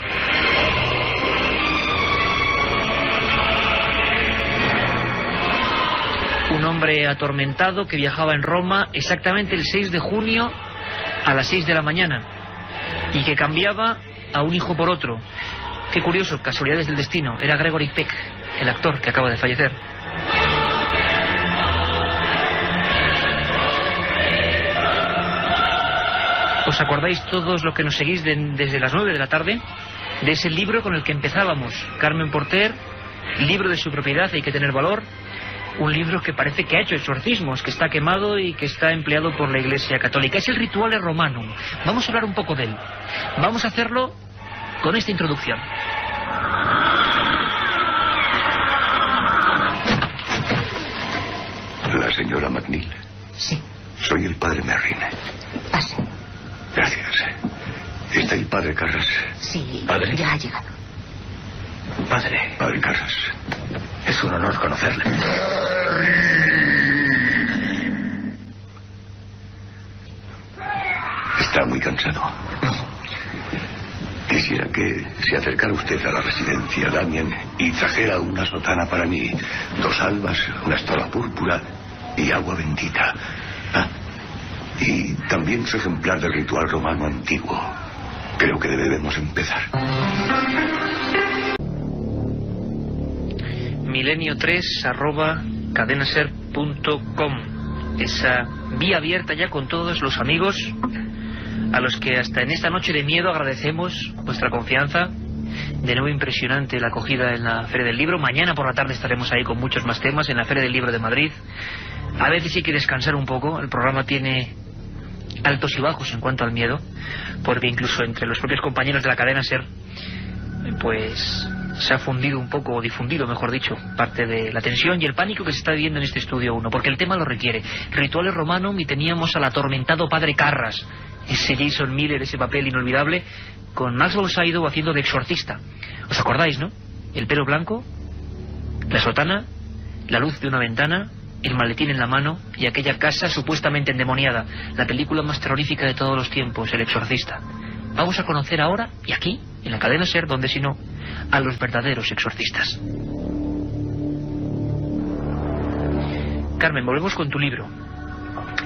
Un hombre atormentado que viajaba en Roma exactamente el 6 de junio a las 6 de la mañana y que cambiaba a un hijo por otro. Qué curioso, casualidades del destino. Era Gregory Peck, el actor que acaba de fallecer. ¿Os acordáis todos los que nos seguís desde las 9 de la tarde? De ese libro con el que empezábamos, Carmen Porter, libro de su propiedad, Hay que tener valor. Un libro que parece que ha hecho exorcismos, que está quemado y que está empleado por la Iglesia Católica. Es el Rituale Romanum. Vamos a hablar un poco de él. Vamos a hacerlo con esta introducción. La señora McNeil. Sí. Soy el padre Merrin. Pase. Gracias. ¿Está el padre Carras? Sí, ¿Padre? Ya ha llegado. Padre Carras. Es un honor conocerle. Está muy cansado. Quisiera que se acercara usted a la residencia, Damien, y trajera una sotana para mí, 2 albas, una estola púrpura y agua bendita. Y también su ejemplar del ritual romano antiguo. Creo que debemos empezar. milenio3@cadenaser.com. Esa vía abierta ya con todos los amigos a los que hasta en esta noche de miedo agradecemos vuestra confianza. De nuevo impresionante la acogida en la Feria del Libro. Mañana por la tarde estaremos ahí con muchos más temas en la Feria del Libro de Madrid. A veces hay que descansar un poco. El programa tiene altos y bajos en cuanto al miedo, porque incluso entre los propios compañeros de la cadena SER pues se ha fundido un poco, o difundido mejor dicho, parte de la tensión y el pánico que se está viviendo en este estudio 1, porque el tema lo requiere. Rituales Romanum, y teníamos al atormentado padre Carras, ese Jason Miller, ese papel inolvidable, con Max von Sydow haciendo de exorcista. ¿Os acordáis, no? El pelo blanco, la sotana, la luz de una ventana, el maletín en la mano y aquella casa supuestamente endemoniada. La película más terrorífica de todos los tiempos, El exorcista. Vamos a conocer ahora, y aquí, en la cadena SER, donde si no, a los verdaderos exorcistas. Carmen, volvemos con tu libro.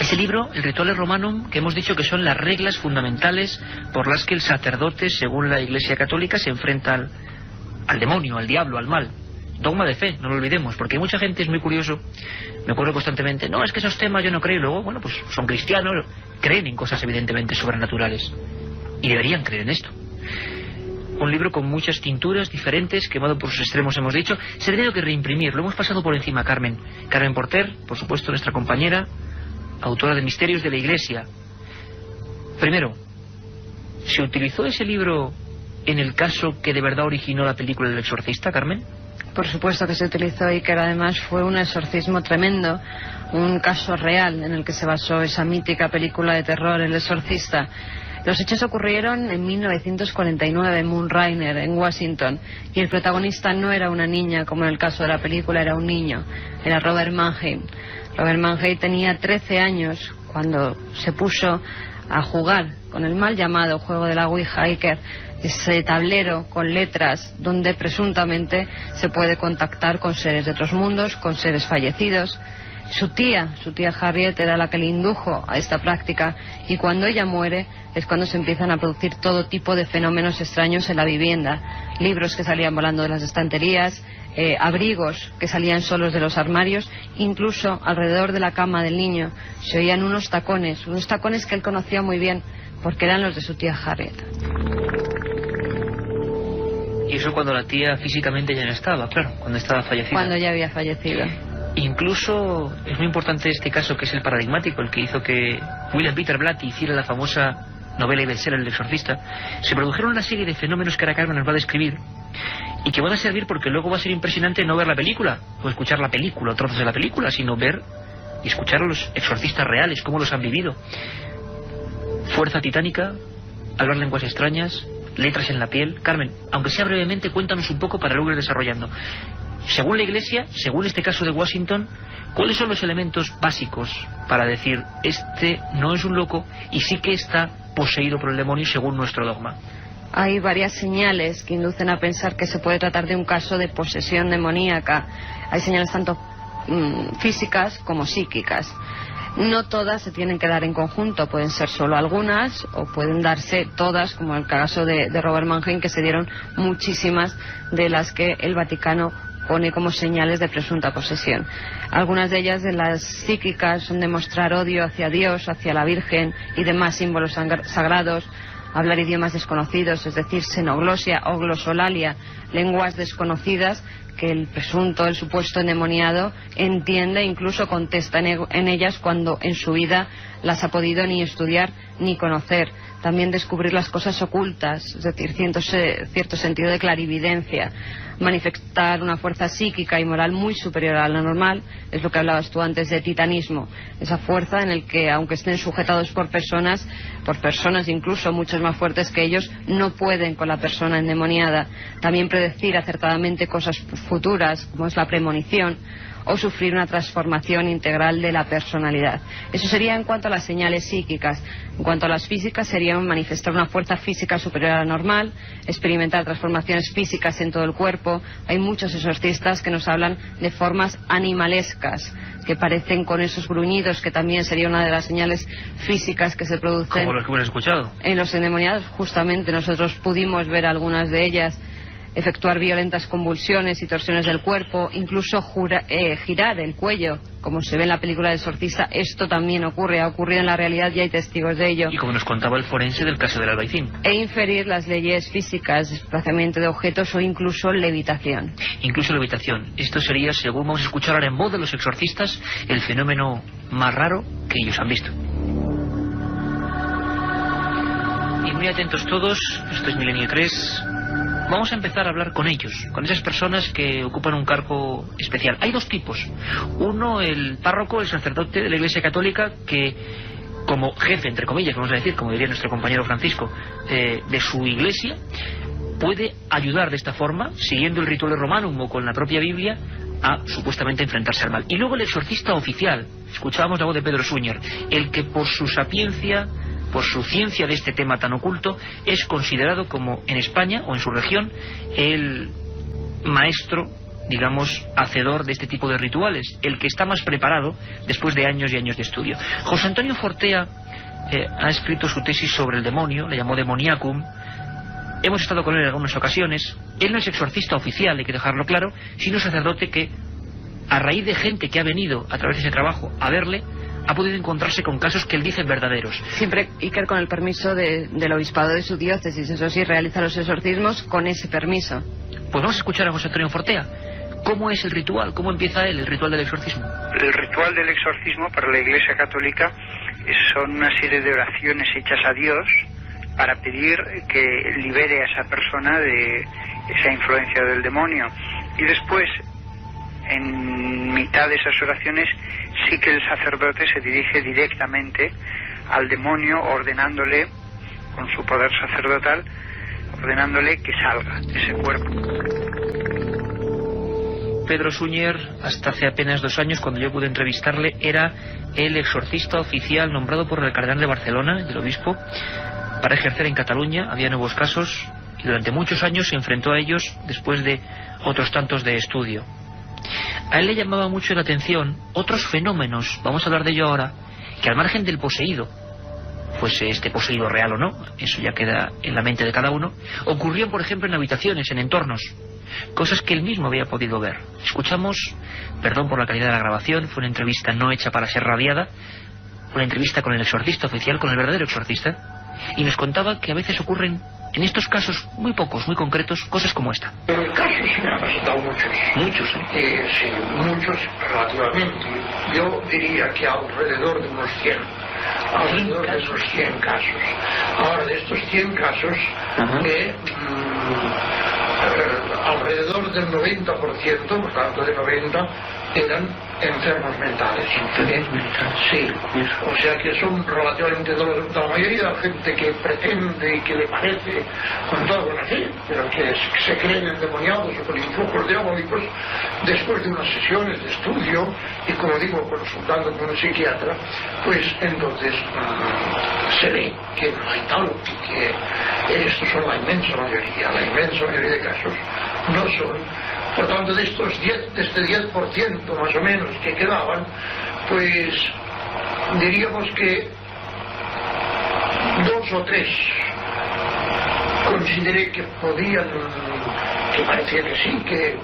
Ese libro, el Rituale Romanum, que hemos dicho que son las reglas fundamentales por las que el sacerdote, según la Iglesia Católica, se enfrenta al demonio, al diablo, al mal. Dogma de fe, no lo olvidemos, porque mucha gente es muy curioso. Me acuerdo constantemente, no, es que esos temas yo no creo. Y luego, bueno, pues son cristianos, creen en cosas evidentemente sobrenaturales. Y deberían creer en esto. Un libro con muchas tinturas diferentes, quemado por sus extremos, hemos dicho. Se ha tenido que reimprimir, lo hemos pasado por encima, Carmen. Carmen Porter, por supuesto, nuestra compañera, autora de Misterios de la Iglesia. Primero, ¿se utilizó ese libro en el caso que de verdad originó la película del exorcista, Carmen? Por supuesto que se utilizó, y que además fue un exorcismo tremendo, un caso real en el que se basó esa mítica película de terror, El exorcista. Los hechos ocurrieron en 1949 en Mount Rainier, en Washington, y el protagonista no era una niña, como en el caso de la película, era un niño. Era Robert Mannheim. Robert Mannheim tenía 13 años cuando se puso a jugar con el mal llamado juego de la Ouija, Iker, ese tablero con letras donde presuntamente se puede contactar con seres de otros mundos, con seres fallecidos. Su tía Harriet era la que le indujo a esta práctica, y cuando ella muere es cuando se empiezan a producir todo tipo de fenómenos extraños en la vivienda. Libros que salían volando de las estanterías, abrigos que salían solos de los armarios, incluso alrededor de la cama del niño se oían unos tacones que él conocía muy bien porque eran los de su tía Harriet. Y eso cuando la tía físicamente ya no estaba, claro, cuando estaba fallecida. Cuando ya había fallecido. Incluso es muy importante este caso, que es el paradigmático, el que hizo que William Peter Blatty hiciera la famosa novela y bestseller El exorcista. Se produjeron una serie de fenómenos que ahora Carmen nos va a describir y que van a servir porque luego va a ser impresionante no ver la película o escuchar la película o trozos de la película, sino ver y escuchar a los exorcistas reales, cómo los han vivido. Fuerza titánica, hablar lenguas extrañas, letras en la piel. Carmen, aunque sea brevemente, cuéntanos un poco para luego ir desarrollando. Según la Iglesia, según este caso de Washington, ¿cuáles son los elementos básicos para decir este no es un loco y sí que está poseído por el demonio según nuestro dogma? Hay varias señales que inducen a pensar que se puede tratar de un caso de posesión demoníaca. Hay señales tanto físicas como psíquicas. No todas se tienen que dar en conjunto, pueden ser solo algunas o pueden darse todas, como el caso de Robert Mannheim, que se dieron muchísimas de las que el Vaticano pone como señales de presunta posesión. Algunas de ellas, de las psíquicas, son demostrar odio hacia Dios, hacia la Virgen y demás símbolos sagrados, hablar idiomas desconocidos, es decir, xenoglosia o glosolalia, lenguas desconocidas que el supuesto endemoniado entiende e incluso contesta en ellas cuando en su vida las ha podido ni estudiar ni conocer. También descubrir las cosas ocultas, es decir, cierto sentido de clarividencia. Manifestar una fuerza psíquica y moral muy superior a la normal, es lo que hablabas tú antes de titanismo. Esa fuerza en el que, aunque estén sujetados por personas incluso muchos más fuertes que ellos, no pueden con la persona endemoniada. También predecir acertadamente cosas futuras, como es la premonición, o sufrir una transformación integral de la personalidad. Eso sería en cuanto a las señales psíquicas. En cuanto a las físicas, serían manifestar una fuerza física superior a la normal, experimentar transformaciones físicas en todo el cuerpo. Hay muchos exorcistas que nos hablan de formas animalescas, que parecen con esos gruñidos, que también sería una de las señales físicas que se producen. Como los que hemos escuchado. En los endemoniados, justamente, nosotros pudimos ver algunas de ellas. Efectuar violentas convulsiones y torsiones del cuerpo, incluso girar el cuello, como se ve en la película del exorcista. Esto también ha ocurrido en la realidad y hay testigos de ello. Y como nos contaba el forense del caso del Albaicín. E inferir las leyes físicas, desplazamiento de objetos o incluso levitación. Incluso levitación. Esto sería, según vamos a escuchar ahora en voz de los exorcistas, el fenómeno más raro que ellos han visto. Y muy atentos todos, esto es Milenio 3. Vamos a empezar a hablar con ellos, con esas personas que ocupan un cargo especial. Hay dos tipos. Uno, el párroco, el sacerdote de la Iglesia Católica, que como jefe, entre comillas, vamos a decir, como diría nuestro compañero Francisco, de su iglesia, puede ayudar de esta forma, siguiendo el Rituale Romanum o con la propia Biblia, a supuestamente enfrentarse al mal. Y luego el exorcista oficial, escuchábamos la voz de Pedro Suñer, el que por su sapiencia, por su ciencia de este tema tan oculto, es considerado como en España o en su región el maestro, digamos, hacedor de este tipo de rituales, el que está más preparado después de años y años de estudio. José Antonio Fortea ha escrito su tesis sobre el demonio, le llamó Demoniacum. Hemos estado con él en algunas ocasiones. Él no es exorcista oficial, hay que dejarlo claro, sino sacerdote que, a raíz de gente que ha venido a través de ese trabajo a verle, ha podido encontrarse con casos que él dice verdaderos. Siempre, Iker, con el permiso del obispado de su diócesis. Eso sí, realiza los exorcismos con ese permiso. Pues vamos a escuchar a José Antonio Fortea. ¿Cómo es el ritual? ¿Cómo empieza él, el ritual del exorcismo? El ritual del exorcismo para la Iglesia Católica son una serie de oraciones hechas a Dios para pedir que libere a esa persona de esa influencia del demonio. Y después, en mitad de esas oraciones, sí que el sacerdote se dirige directamente al demonio, ordenándole, con su poder sacerdotal, ordenándole que salga de ese cuerpo. Pedro Suñer, hasta hace apenas 2 años, cuando yo pude entrevistarle, era el exorcista oficial nombrado por el cardenal de Barcelona, el obispo, para ejercer en Cataluña. Había nuevos casos y durante muchos años se enfrentó a ellos después de otros tantos de estudio. A él le llamaba mucho la atención otros fenómenos, vamos a hablar de ello ahora, que al margen del poseído, pues este poseído real o no, eso ya queda en la mente de cada uno, ocurrían por ejemplo en habitaciones, en entornos, cosas que él mismo había podido ver. Escuchamos, perdón por la calidad de la grabación, fue una entrevista no hecha para ser radiada, una entrevista con el exorcista oficial, con el verdadero exorcista, y nos contaba que a veces ocurren, en estos casos muy pocos, muy concretos, cosas como esta. En casos sí me han presentado muchos. Muchos, sí, muchos relativamente. Yo diría que alrededor de unos 100. Alrededor de unos 100 casos. Ahora, de estos 100 casos, alrededor del 90%, por tanto de 90, eran enfermos mentales. Sí, o sea que son relativamente la mayoría de la gente que pretende y que le parece con toda buena fe, pero que se creen endemoniados o con influjos diabólicos, después de unas sesiones de estudio y, como digo, consultando con un psiquiatra, pues entonces se ve que no hay tal, que estos son la inmensa mayoría de casos no son. Por tanto, de este 10% más o menos que quedaban, pues diríamos que 2 o 3 consideré que podían, que parecía que sí, que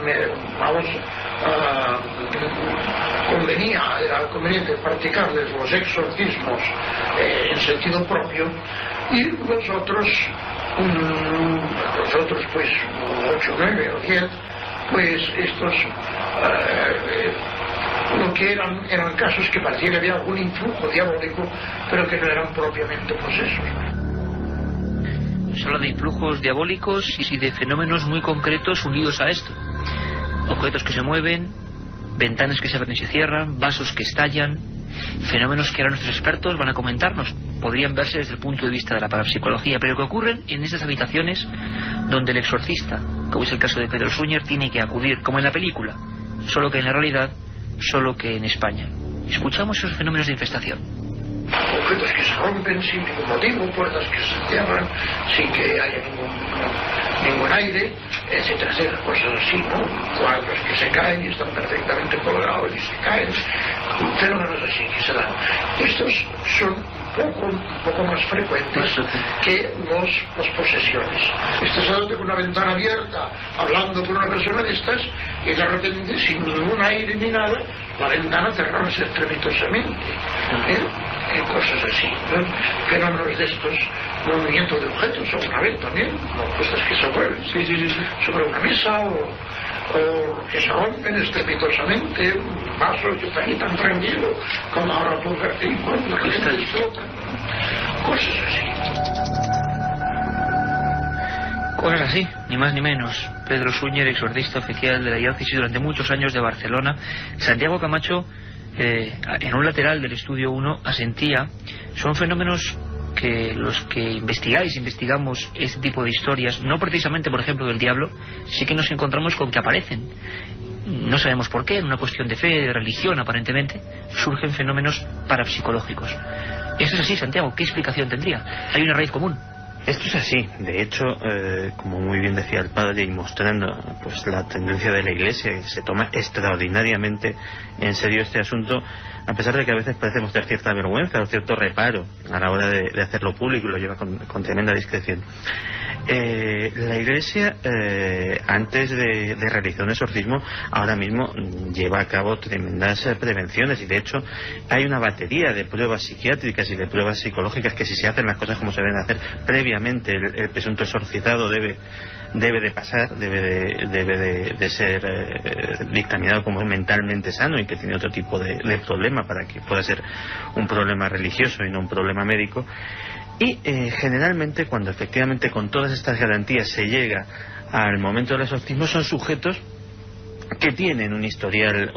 era conveniente practicarles los exorcismos en sentido propio, y los otros pues 8, 9 o 10, pues estos lo que eran casos que parecía que había algún influjo diabólico, pero que no eran propiamente posesos. Se habla de influjos diabólicos y de fenómenos muy concretos unidos a esto. Objetos que se mueven, ventanas que se abren y se cierran, vasos que estallan, fenómenos que ahora nuestros expertos van a comentarnos. Podrían verse desde el punto de vista de la parapsicología, pero que ocurren en esas habitaciones donde el exorcista, como es el caso de Pedro Suñer, tiene que acudir, como en la película, solo que en la realidad, solo que en España. Escuchamos esos fenómenos de infestación. Objetos que se rompen sin ningún motivo, puertas que se cierran sin que haya ningún aire, etcétera, etcétera, cosas así, ¿no? Cuadros que se caen y están perfectamente colgados y se caen, fenómenos así que se dan. Estos son un poco más frecuentes que las posesiones. Estás con una ventana abierta, hablando con una persona de estas, y de repente, sin ningún aire ni nada, la ventana cerrarse estrepitosamente. Cosas así, ¿no? Fenómenos de estos, movimiento de objetos, o una vez también, cosas que se mueven sobre una mesa, o que se rompen estrepitosamente, un vaso que está ahí tan tranquilo, como ahora puedo ver, y bueno, la gente disfruta, cosas así. Cosas así, ni más ni menos. Pedro Suñer, exorcista oficial de la diócesis durante muchos años de Barcelona. Santiago Camacho, en un lateral del estudio 1, asentía, son fenómenos que los que investigamos este tipo de historias, no precisamente por ejemplo del diablo, sí que nos encontramos con que aparecen. No sabemos por qué, en una cuestión de fe, de religión aparentemente, surgen fenómenos parapsicológicos. ¿Esto es así, Santiago? ¿Qué explicación tendría? ¿Hay una raíz común? Esto es así. De hecho, como muy bien decía el padre, y mostrando pues la tendencia de la Iglesia, que se toma extraordinariamente en serio este asunto, a pesar de que a veces parece mostrar cierta vergüenza o cierto reparo a la hora de hacerlo público, y lo lleva con tremenda discreción. La Iglesia, antes de realizar un exorcismo, ahora mismo lleva a cabo tremendas prevenciones, y de hecho hay una batería de pruebas psiquiátricas y de pruebas psicológicas que, si se hacen las cosas como se deben hacer previamente, el presunto exorcizado debe de pasar, debe de ser dictaminado como mentalmente sano y que tiene otro tipo de problema, para que pueda ser un problema religioso y no un problema médico. Y generalmente, cuando efectivamente con todas estas garantías se llega al momento del exorcismo, son sujetos que tienen un historial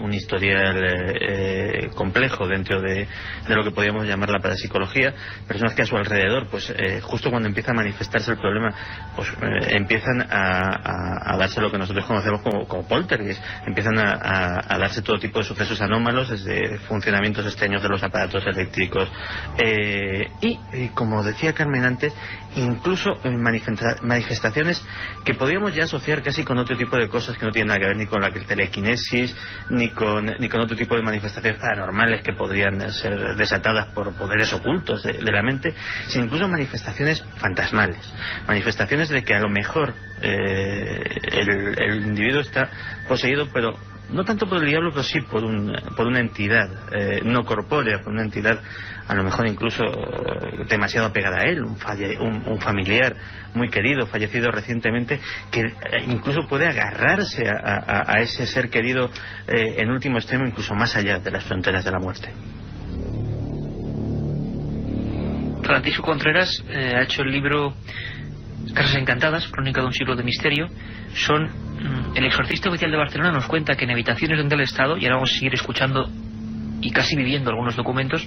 complejo dentro de lo que podríamos llamar la parapsicología, personas que a su alrededor, pues justo cuando empieza a manifestarse el problema, pues empiezan a darse lo que nosotros conocemos como poltergeist, empiezan a darse todo tipo de sucesos anómalos, desde funcionamientos extraños de los aparatos eléctricos, y como decía Carmen antes, incluso manifestaciones que podríamos ya asociar casi con otro tipo de cosas que no tienen nada que ver ni con la telequinesis, ni con otro tipo de manifestaciones paranormales que podrían ser desatadas por poderes ocultos de la mente, sino incluso manifestaciones fantasmales, manifestaciones de que a lo mejor el individuo está poseído, pero no tanto por el diablo, pero sí por una entidad no corpórea, por una entidad a lo mejor incluso demasiado apegada a él, un familiar muy querido, fallecido recientemente, que incluso puede agarrarse a ese ser querido en último extremo, incluso más allá de las fronteras de la muerte. Francisco Contreras ha hecho el libro Casas Encantadas, crónica de un siglo de misterio. El exorcista oficial de Barcelona nos cuenta que en habitaciones donde él ha estado, y ahora vamos a seguir escuchando y casi viviendo algunos documentos,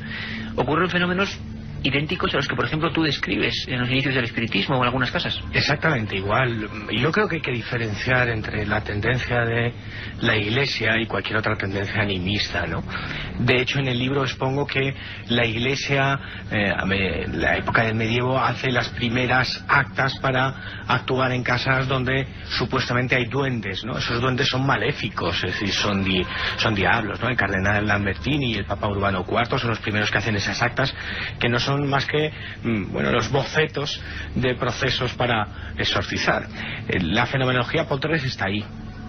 ocurren fenómenos idénticos a los que, por ejemplo, tú describes en los inicios del espiritismo o en algunas casas. Exactamente igual. Yo creo que hay que diferenciar entre la tendencia de la Iglesia y cualquier otra tendencia animista, ¿no? De hecho, en el libro expongo que la Iglesia, en la época del medievo, hace las primeras actas para actuar en casas donde supuestamente hay duendes, ¿no? Esos duendes son maléficos, es decir, son diablos, ¿no? El cardenal Lambertini y el Papa Urbano IV son los primeros que hacen esas actas, que no son más que los bocetos de procesos para exorcizar. La fenomenología poltergeist está ahí.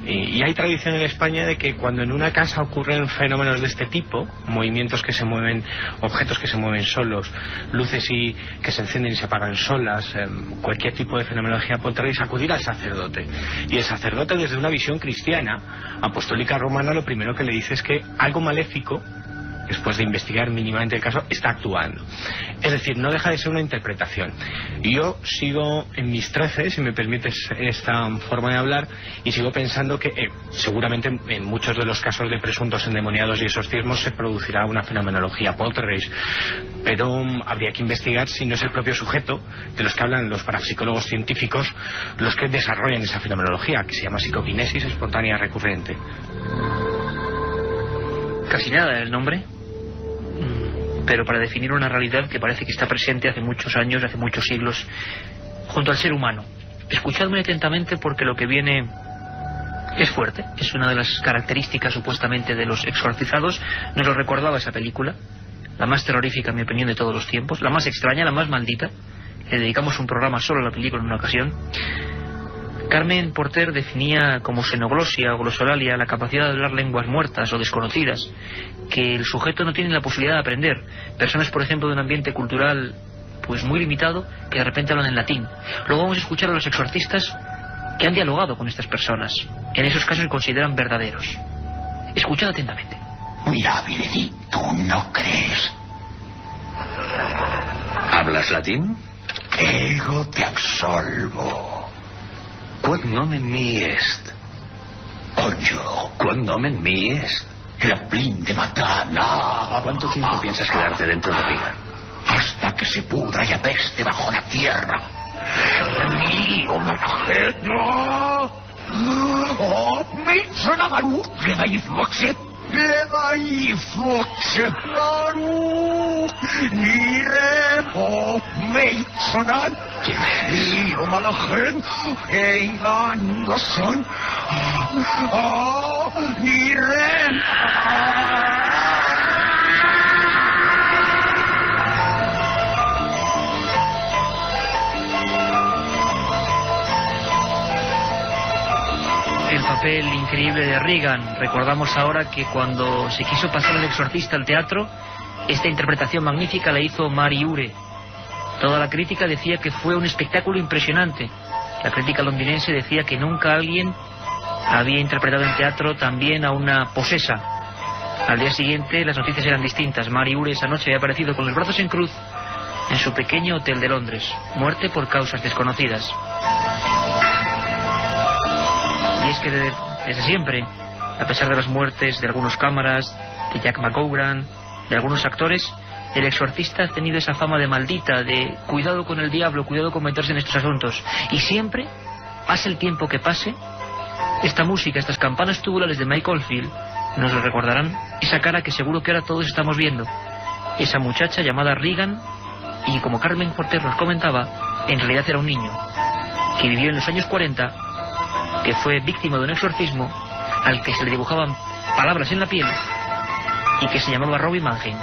Y hay tradición en España de que cuando en una casa ocurren fenómenos de este tipo, movimientos que se mueven, objetos que se mueven solos, luces que se encienden y se apagan solas, cualquier tipo de fenomenología poltergeist, acudir al sacerdote. Y el sacerdote, desde una visión cristiana, apostólica romana, lo primero que le dice es que algo maléfico, después de investigar mínimamente el caso, está actuando. Es decir, no deja de ser una interpretación. Y yo sigo en mis 13, si me permites esta forma de hablar, y sigo pensando que seguramente en muchos de los casos de presuntos endemoniados y exorcismos se producirá una fenomenología poltergeist, pero habría que investigar si no es el propio sujeto, de los que hablan los parapsicólogos científicos, los que desarrollan esa fenomenología, que se llama psicoquinesis espontánea recurrente. Casi nada el nombre, pero para definir una realidad que parece que está presente hace muchos años, hace muchos siglos, junto al ser humano. Escuchadme atentamente, porque lo que viene es fuerte, es una de las características supuestamente de los exorcizados. Nos lo recordaba esa película, la más terrorífica en mi opinión de todos los tiempos, la más extraña, la más maldita. Le dedicamos un programa solo a la película en una ocasión. Carmen Porter definía como xenoglosia o glosolalia la capacidad de hablar lenguas muertas o desconocidas, que el sujeto no tiene la posibilidad de aprender. Personas, por ejemplo, de un ambiente cultural pues muy limitado, que de repente hablan en latín. Luego vamos a escuchar a los exorcistas que han dialogado con estas personas. En esos casos se consideran verdaderos. Escuchad atentamente. Mira, Benedicto, ¿no crees? ¿Hablas latín? Ego te absolvo. Quod nomen mi est. Oyo. Quod nomen mi est. La blinde matana. ¿Cuánto tiempo piensas quedarte dentro de Riga? Hasta que se pudra y apeste bajo la tierra. ¡Mío, malajeno! ¡Oh, me suena Garú! ¡Le da y foxe! ¡Le da y foxe! ¡Garú! ¡Ni rejo! ¡Me sonan! ¡Mío, malajeno! ¡Eigan no son! ¡Oh, ni rejo! El papel increíble de Regan. Recordamos ahora que cuando se quiso pasar el exorcista al teatro, esta interpretación magnífica la hizo Mari Ure. Toda la crítica decía que fue un espectáculo impresionante. La crítica londinense decía que nunca alguien había interpretado en teatro también a una posesa. Al día siguiente las noticias eran distintas. Mari Ure esa noche había aparecido con los brazos en cruz en su pequeño hotel de Londres. Muerte por causas desconocidas. Y es que desde siempre, a pesar de las muertes de algunos cámaras, de Jack McGowran, de algunos actores, el exorcista ha tenido esa fama de maldita, de cuidado con el diablo, cuidado con meterse en estos asuntos. Y siempre, pase el tiempo que pase, esta música, estas campanas tubulares de Mike Oldfield, nos lo recordarán, esa cara que seguro que ahora todos estamos viendo. Esa muchacha llamada Regan, y como Carmen Porter nos comentaba, en realidad era un niño, que vivió en los años 40, que fue víctima de un exorcismo al que se le dibujaban palabras en la piel y que se llamaba Robbie Mannheim.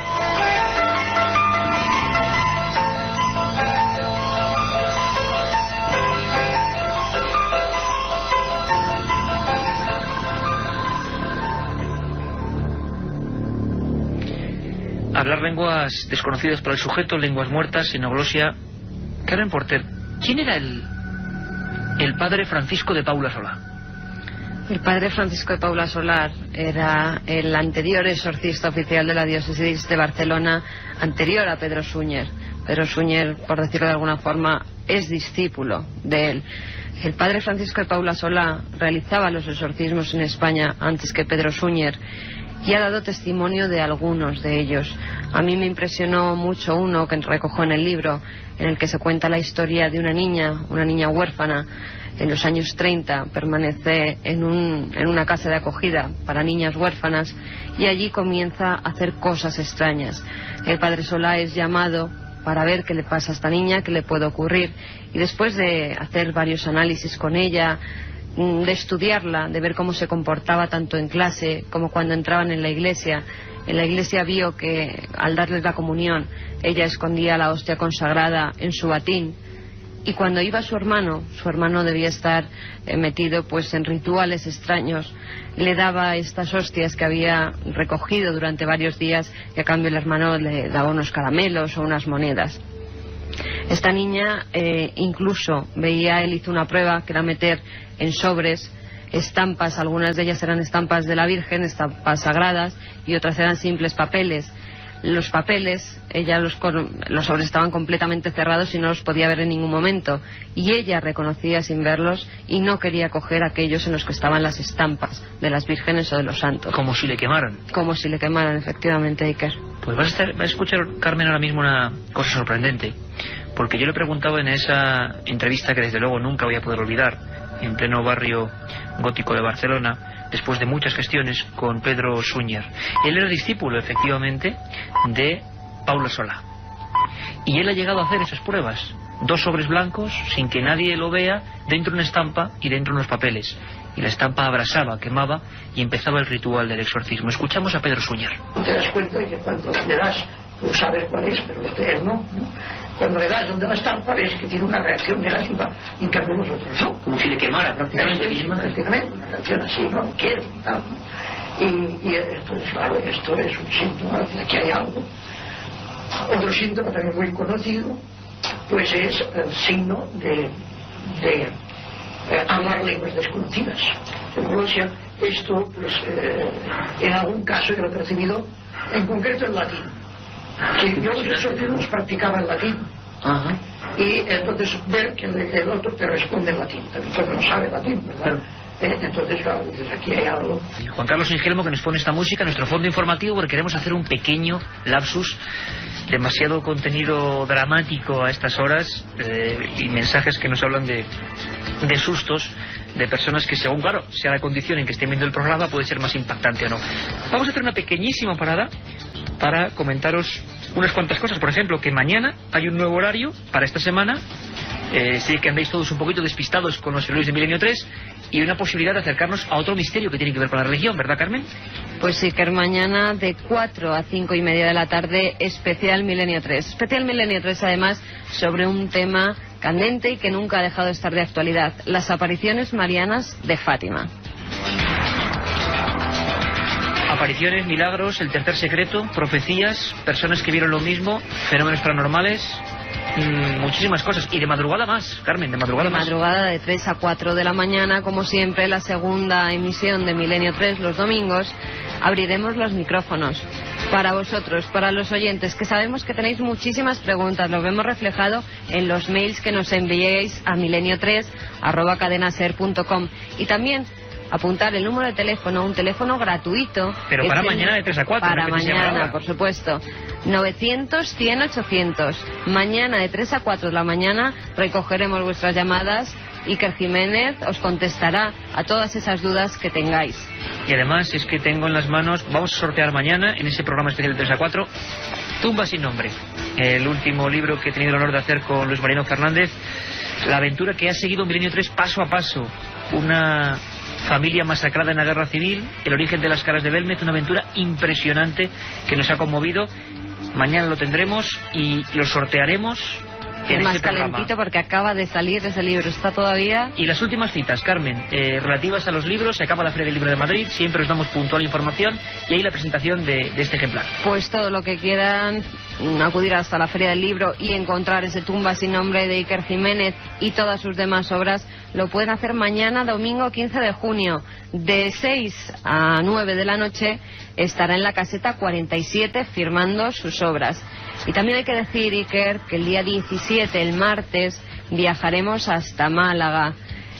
Hablar lenguas desconocidas para el sujeto, lenguas muertas, xenoglosia. Carmen Porter, ¿quién era el padre Francisco de Paula Solá? El padre Francisco de Paula Solar era el anterior exorcista oficial de la diócesis de Barcelona, anterior a Pedro Súñer. Pedro Súñer, por decirlo de alguna forma, es discípulo de él. El padre Francisco de Paula Solá realizaba los exorcismos en España antes que Pedro Súñer y ha dado testimonio de algunos de ellos. A mí me impresionó mucho uno que recojo en el libro, en el que se cuenta la historia de una niña huérfana. En los años 30 permanece en una casa de acogida para niñas huérfanas y allí comienza a hacer cosas extrañas. El padre Solá es llamado para ver qué le pasa a esta niña, qué le puede ocurrir, y después de hacer varios análisis con ella, de estudiarla, de ver cómo se comportaba tanto en clase como cuando entraban en la iglesia vio que al darles la comunión ella escondía la hostia consagrada en su batín, y cuando iba su hermano debía estar metido pues en rituales extraños, le daba estas hostias que había recogido durante varios días y a cambio el hermano le daba unos caramelos o unas monedas. Esta niña incluso él hizo una prueba que era meter en sobres estampas, algunas de ellas eran estampas de la Virgen, estampas sagradas, y otras eran simples papeles. Los papeles, los sobres estaban completamente cerrados y no los podía ver en ningún momento, y ella reconocía sin verlos y no quería coger aquellos en los que estaban las estampas de las vírgenes o de los santos. Como si le quemaran. Como si le quemaran, efectivamente, Iker. Pues vas a escuchar, Carmen, ahora mismo una cosa sorprendente, porque yo le preguntaba en esa entrevista que desde luego nunca voy a poder olvidar, en pleno barrio gótico de Barcelona, después de muchas gestiones con Pedro Súñer. Él era discípulo, efectivamente, de Paula Solá. Y él ha llegado a hacer esas pruebas. 2 sobres blancos, sin que nadie lo vea, dentro una estampa y dentro unos papeles. Y la estampa abrasaba, quemaba, y empezaba el ritual del exorcismo. Escuchamos a Pedro Súñer. Te das cuenta de que cuando le das, tú sabes cuál es, pero él no. Cuando le das donde la estampa, ves que tiene una reacción negativa, y en cambio nosotros no. Como si le quemara prácticamente. Prácticamente, una reacción así, no quiero. Y entonces, claro, esto es un síntoma de que hay algo. Otro síntoma también muy conocido, pues es el signo de hablar lenguas desconocidas. En Rusia, esto, pues, en algún caso yo lo he percibido, en concreto en latín. Que yo los exorcismos practicaba en latín. Ajá. Y entonces ver que el otro te responde en latín, porque no sabe latín, ¿verdad? Entonces, claro, dices, aquí hay algo. Juan Carlos Ingelmo, que nos pone esta música, nuestro fondo informativo, porque queremos hacer un pequeño lapsus. Demasiado contenido dramático a estas horas, y mensajes que nos hablan de sustos de personas que, según, claro, sea la condición en que estén viendo el programa, puede ser más impactante o no. Vamos a hacer una pequeñísima parada para comentaros unas cuantas cosas. Por ejemplo, que mañana hay un nuevo horario para esta semana. Sé que andáis todos un poquito despistados con los héroes de Milenio 3, y una posibilidad de acercarnos a otro misterio que tiene que ver con la religión, ¿verdad, Carmen? Pues sí, que mañana de 4 a 5 y media de la tarde, especial Milenio 3. Especial Milenio 3, además, sobre un tema candente y que nunca ha dejado de estar de actualidad: las apariciones marianas de Fátima. Apariciones, milagros, el tercer secreto, profecías, personas que vieron lo mismo, fenómenos paranormales, muchísimas cosas. Y de madrugada más, Carmen, de madrugada más. De madrugada de 3 a 4 de la mañana, como siempre, la segunda emisión de Milenio 3 los domingos. Abriremos los micrófonos para vosotros, para los oyentes, que sabemos que tenéis muchísimas preguntas. Lo vemos reflejado en los mails que nos enviéis a milenio3@cadenaser.com. Y también apuntar el número de teléfono, un teléfono gratuito. Pero para mañana de 3 a 4. Para mañana, por supuesto. 900-100-800. Mañana de 3 a 4 de la mañana recogeremos vuestras llamadas. Iker Jiménez os contestará a todas esas dudas que tengáis. Y además es que tengo en las manos, vamos a sortear mañana en ese programa especial de 3 a 4, Tumba sin nombre, el último libro que he tenido el honor de hacer con Luis Mariano Fernández, la aventura que ha seguido Milenio 3 paso a paso, una familia masacrada en la guerra civil, el origen de las caras de Belmez, una aventura impresionante que nos ha conmovido. Mañana lo tendremos y lo sortearemos en más este programa. calentito porque acaba de salir ese libro, está todavía. Y las últimas citas, Carmen, relativas a los libros. Se acaba la Feria del Libro de Madrid, siempre os damos puntual información y ahí la presentación de este ejemplar. Pues todo lo que quieran, acudir hasta la Feria del Libro y encontrar ese Tumba sin nombre de Iker Jiménez y todas sus demás obras, lo pueden hacer mañana, domingo 15 de junio, de 6 a 9 de la noche, estará en la caseta 47 firmando sus obras. Y también hay que decir, Iker, que el día 17, el martes, viajaremos hasta Málaga.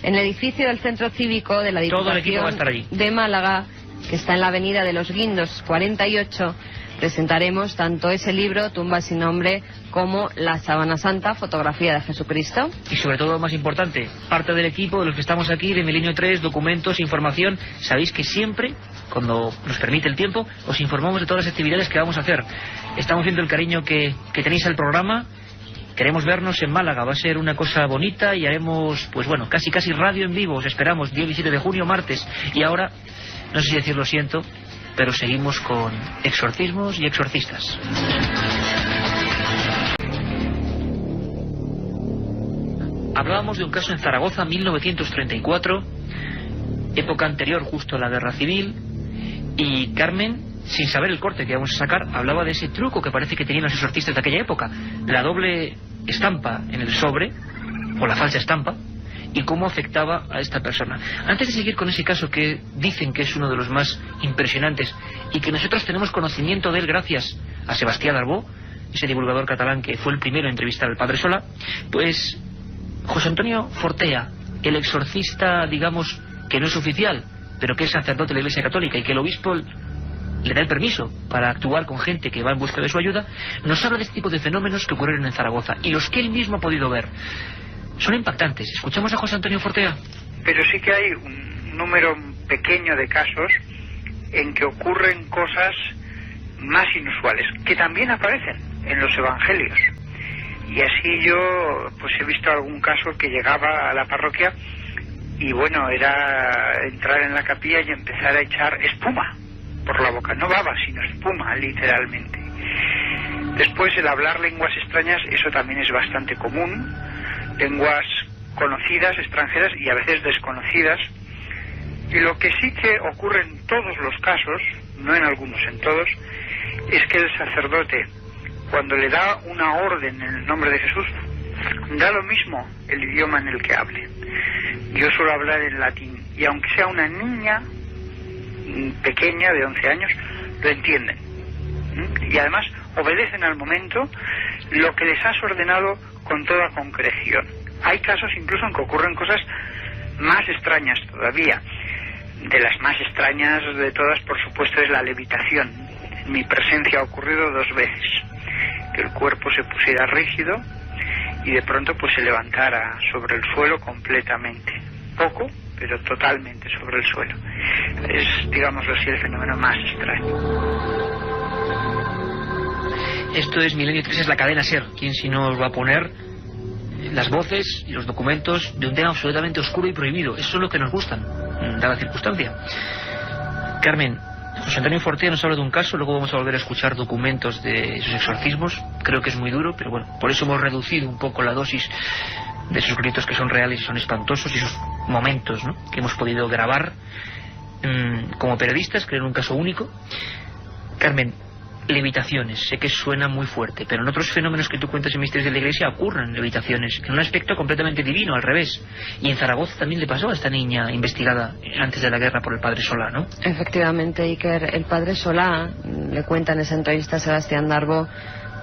En el edificio del Centro Cívico de la Diputación de Málaga, que está en la avenida de los Guindos 48, presentaremos tanto ese libro, Tumba sin nombre, como La Sábana Santa, fotografía de Jesucristo. Y sobre todo, más importante, parte del equipo de los que estamos aquí, de Milenio 3, documentos, información. Sabéis que siempre, cuando nos permite el tiempo, os informamos de todas las actividades que vamos a hacer. Estamos viendo el cariño que tenéis al programa. Queremos vernos en Málaga, va a ser una cosa bonita y haremos, pues bueno, casi radio en vivo. Os esperamos, día 17 de junio, martes. Y ahora, no sé si decir lo siento, pero seguimos con exorcismos y exorcistas. Hablábamos de un caso en Zaragoza, 1934, época anterior justo a la guerra civil, y Carmen, sin saber el corte que vamos a sacar, hablaba de ese truco que parece que tenían los exorcistas de aquella época, la doble estampa en el sobre, o la falsa estampa, y cómo afectaba a esta persona. Antes de seguir con ese caso que dicen que es uno de los más impresionantes y que nosotros tenemos conocimiento de él gracias a Sebastián Darbó, ese divulgador catalán que fue el primero en entrevistar al Padre Solà, pues José Antonio Fortea, el exorcista, digamos, que no es oficial, pero que es sacerdote de la Iglesia Católica y que el obispo le da el permiso para actuar con gente que va en busca de su ayuda, nos habla de este tipo de fenómenos que ocurrieron en Zaragoza y los que él mismo ha podido ver. Son impactantes. Escuchamos a José Antonio Fortea. Pero sí que hay un número pequeño de casos en que ocurren cosas más inusuales, que también aparecen en los evangelios. Y así yo pues he visto algún caso que llegaba a la parroquia y bueno, era entrar en la capilla y empezar a echar espuma por la boca, no baba, sino espuma, literalmente. Después el hablar lenguas extrañas, eso también es bastante común, lenguas conocidas, extranjeras y a veces desconocidas. Y lo que sí que ocurre en todos los casos, no en algunos, en todos, es que el sacerdote, cuando le da una orden en el nombre de Jesús, da lo mismo el idioma en el que hable. Yo suelo hablar en latín, y aunque sea una niña pequeña de 11 años, lo entienden. Y además obedecen al momento lo que les has ordenado con toda concreción. Hay casos incluso en que ocurren cosas más extrañas todavía. De las más extrañas de todas, por supuesto, es la levitación. En mi presencia ha ocurrido 2 veces. Que el cuerpo se pusiera rígido y de pronto pues se levantara sobre el suelo completamente. Poco, pero totalmente sobre el suelo. Es, digámoslo así, el fenómeno más extraño. Esto es Milenio 3, es la cadena SER. ¿Quién si no os va a poner las voces y los documentos de un tema absolutamente oscuro y prohibido? Eso es lo que nos gustan, dada la circunstancia. Carmen, José Antonio Fortea nos habla de un caso, luego vamos a volver a escuchar documentos de sus exorcismos. Creo que es muy duro, pero bueno, por eso hemos reducido un poco la dosis de sus gritos, que son reales y son espantosos, y sus momentos, ¿no?, que hemos podido grabar como periodistas, creo en un caso único. Carmen, levitaciones, sé que suena muy fuerte, pero en otros fenómenos que tú cuentas en Misterios de la Iglesia ocurren levitaciones, en un aspecto completamente divino, al revés. Y en Zaragoza también le pasó a esta niña investigada antes de la guerra por el Padre Solà, ¿no? Efectivamente, Iker, el Padre Solà le cuenta en esa entrevista a Sebastián Darbó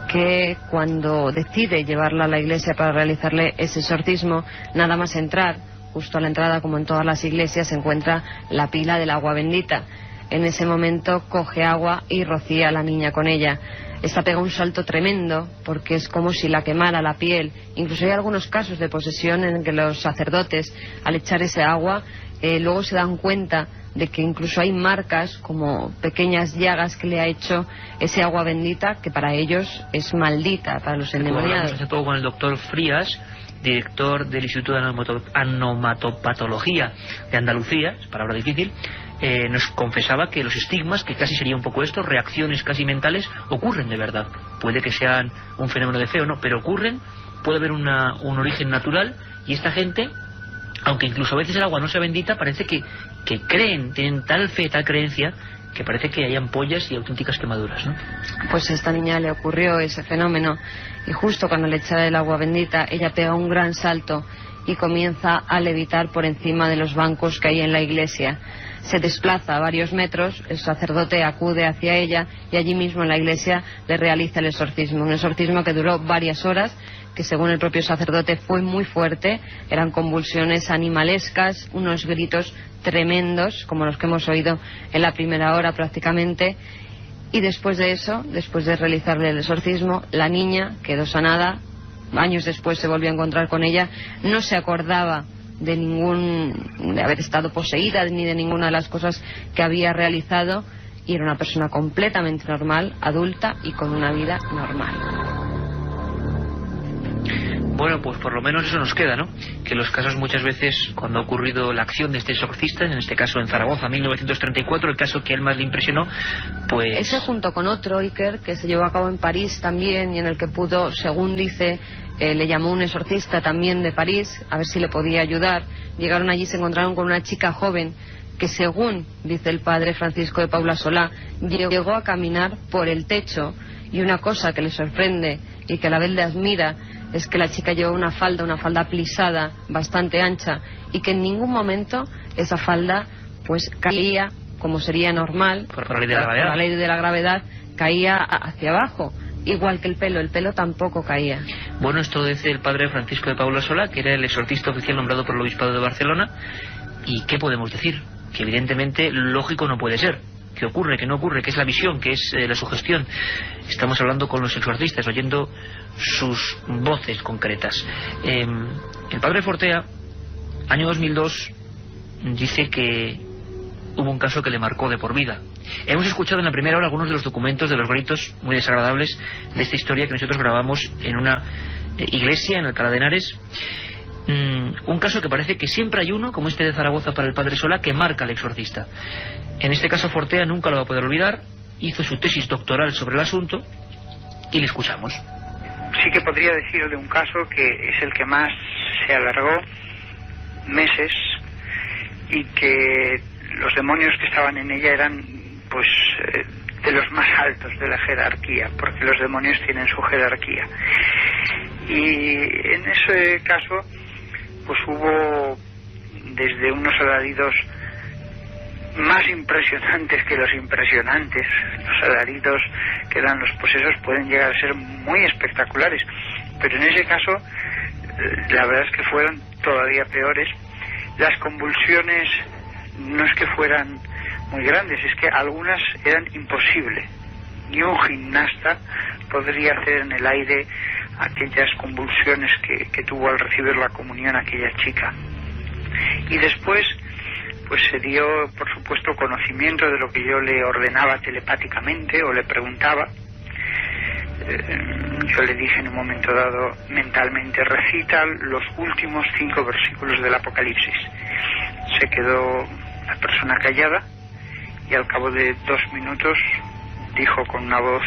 que cuando decide llevarla a la iglesia para realizarle ese exorcismo, nada más entrar, justo a la entrada, como en todas las iglesias, se encuentra la pila del agua bendita. En ese momento coge agua y rocía a la niña con ella. Esta pega un salto tremendo porque es como si la quemara la piel. Incluso hay algunos casos de posesión en que los sacerdotes, al echar ese agua, luego se dan cuenta de que incluso hay marcas como pequeñas llagas que le ha hecho ese agua bendita, que para ellos es maldita, para los endemoniados. Hace poco con el doctor Frías, director del Instituto de Anomatopatología de Andalucía, es palabra difícil, nos confesaba que los estigmas, que casi sería un poco esto, reacciones casi mentales, ocurren de verdad. Puede que sean un fenómeno de fe o no, pero ocurren, puede haber un origen natural, y esta gente, aunque incluso a veces el agua no sea bendita, parece que creen, tienen tal fe, tal creencia, que parece que hay ampollas y auténticas quemaduras, ¿no? Pues a esta niña le ocurrió ese fenómeno, y justo cuando le echa el agua bendita, ella pega un gran salto y comienza a levitar por encima de los bancos que hay en la iglesia. Se desplaza varios metros, el sacerdote acude hacia ella y allí mismo en la iglesia le realiza el exorcismo. Un exorcismo que duró varias horas, que según el propio sacerdote fue muy fuerte, eran convulsiones animalescas, unos gritos tremendos, como los que hemos oído en la primera hora prácticamente, y después de eso, después de realizarle el exorcismo, la niña quedó sanada. Años después se volvió a encontrar con ella, no se acordaba de haber estado poseída ni de ninguna de las cosas que había realizado, y era una persona completamente normal, adulta y con una vida normal. Bueno, pues por lo menos eso nos queda, ¿no? Que los casos muchas veces, cuando ha ocurrido la acción de este exorcista, en este caso en Zaragoza, 1934, el caso que a él más le impresionó, pues... Ese junto con otro, Iker, que se llevó a cabo en París también, y en el que pudo, según dice, le llamó un exorcista también de París, a ver si le podía ayudar. Llegaron allí, se encontraron con una chica joven que, según dice el padre Francisco de Paula Solá, llegó a caminar por el techo, y una cosa que le sorprende y que a la vez le admira es que la chica llevó una falda plisada bastante ancha, y que en ningún momento esa falda pues caía como sería normal por la ley de la gravedad. Por la ley de la gravedad, caía hacia abajo, igual que el pelo tampoco caía. Bueno, esto dice el padre Francisco de Paula Solá, que era el exorcista oficial nombrado por el Obispado de Barcelona. ¿Y qué podemos decir? Que evidentemente lógico no puede ser. ¿Qué ocurre? ¿Qué no ocurre? ¿Qué es la visión? ¿Qué es la sugestión? Estamos hablando con los exorcistas, oyendo sus voces concretas. El padre Fortea, año 2002, dice que hubo un caso que le marcó de por vida. Hemos escuchado en la primera hora algunos de los documentos de los gritos muy desagradables de esta historia que nosotros grabamos en una iglesia en Alcalá de Henares. Un caso que parece que siempre hay uno, como este de Zaragoza para el padre Solá, que marca al exorcista. En este caso Fortea nunca lo va a poder olvidar, hizo su tesis doctoral sobre el asunto y le escuchamos. Sí que podría decir de un caso que es el que más se alargó meses, y que los demonios que estaban en ella eran pues de los más altos de la jerarquía, porque los demonios tienen su jerarquía. Y en ese caso pues hubo desde unos alaridos más impresionantes que los impresionantes. Los alaridos que dan los posesos pueden llegar a ser muy espectaculares, pero en ese caso la verdad es que fueron todavía peores. Las convulsiones no es que fueran muy grandes, es que algunas eran imposibles. Ni un gimnasta podría hacer en el aire aquellas convulsiones que tuvo al recibir la comunión aquella chica. Y después pues se dio, por supuesto, conocimiento de lo que yo le ordenaba telepáticamente o le preguntaba. Yo le dije en un momento dado mentalmente: recita los últimos 5 versículos del Apocalipsis. Se quedó la persona callada y al cabo de 2 minutos dijo con una voz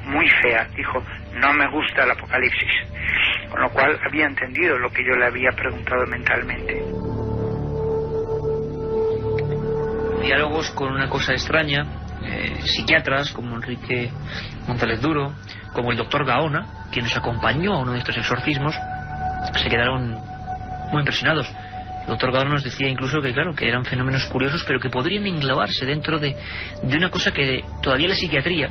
muy fea, dijo: no me gusta el Apocalipsis, con lo cual había entendido lo que yo le había preguntado mentalmente. Diálogos con una cosa extraña, psiquiatras como Enrique González Duro, como el doctor Gaona, quien nos acompañó a uno de estos exorcismos, se quedaron muy impresionados. El doctor Gaona nos decía incluso que claro, que eran fenómenos curiosos, pero que podrían englobarse dentro de una cosa que todavía la psiquiatría,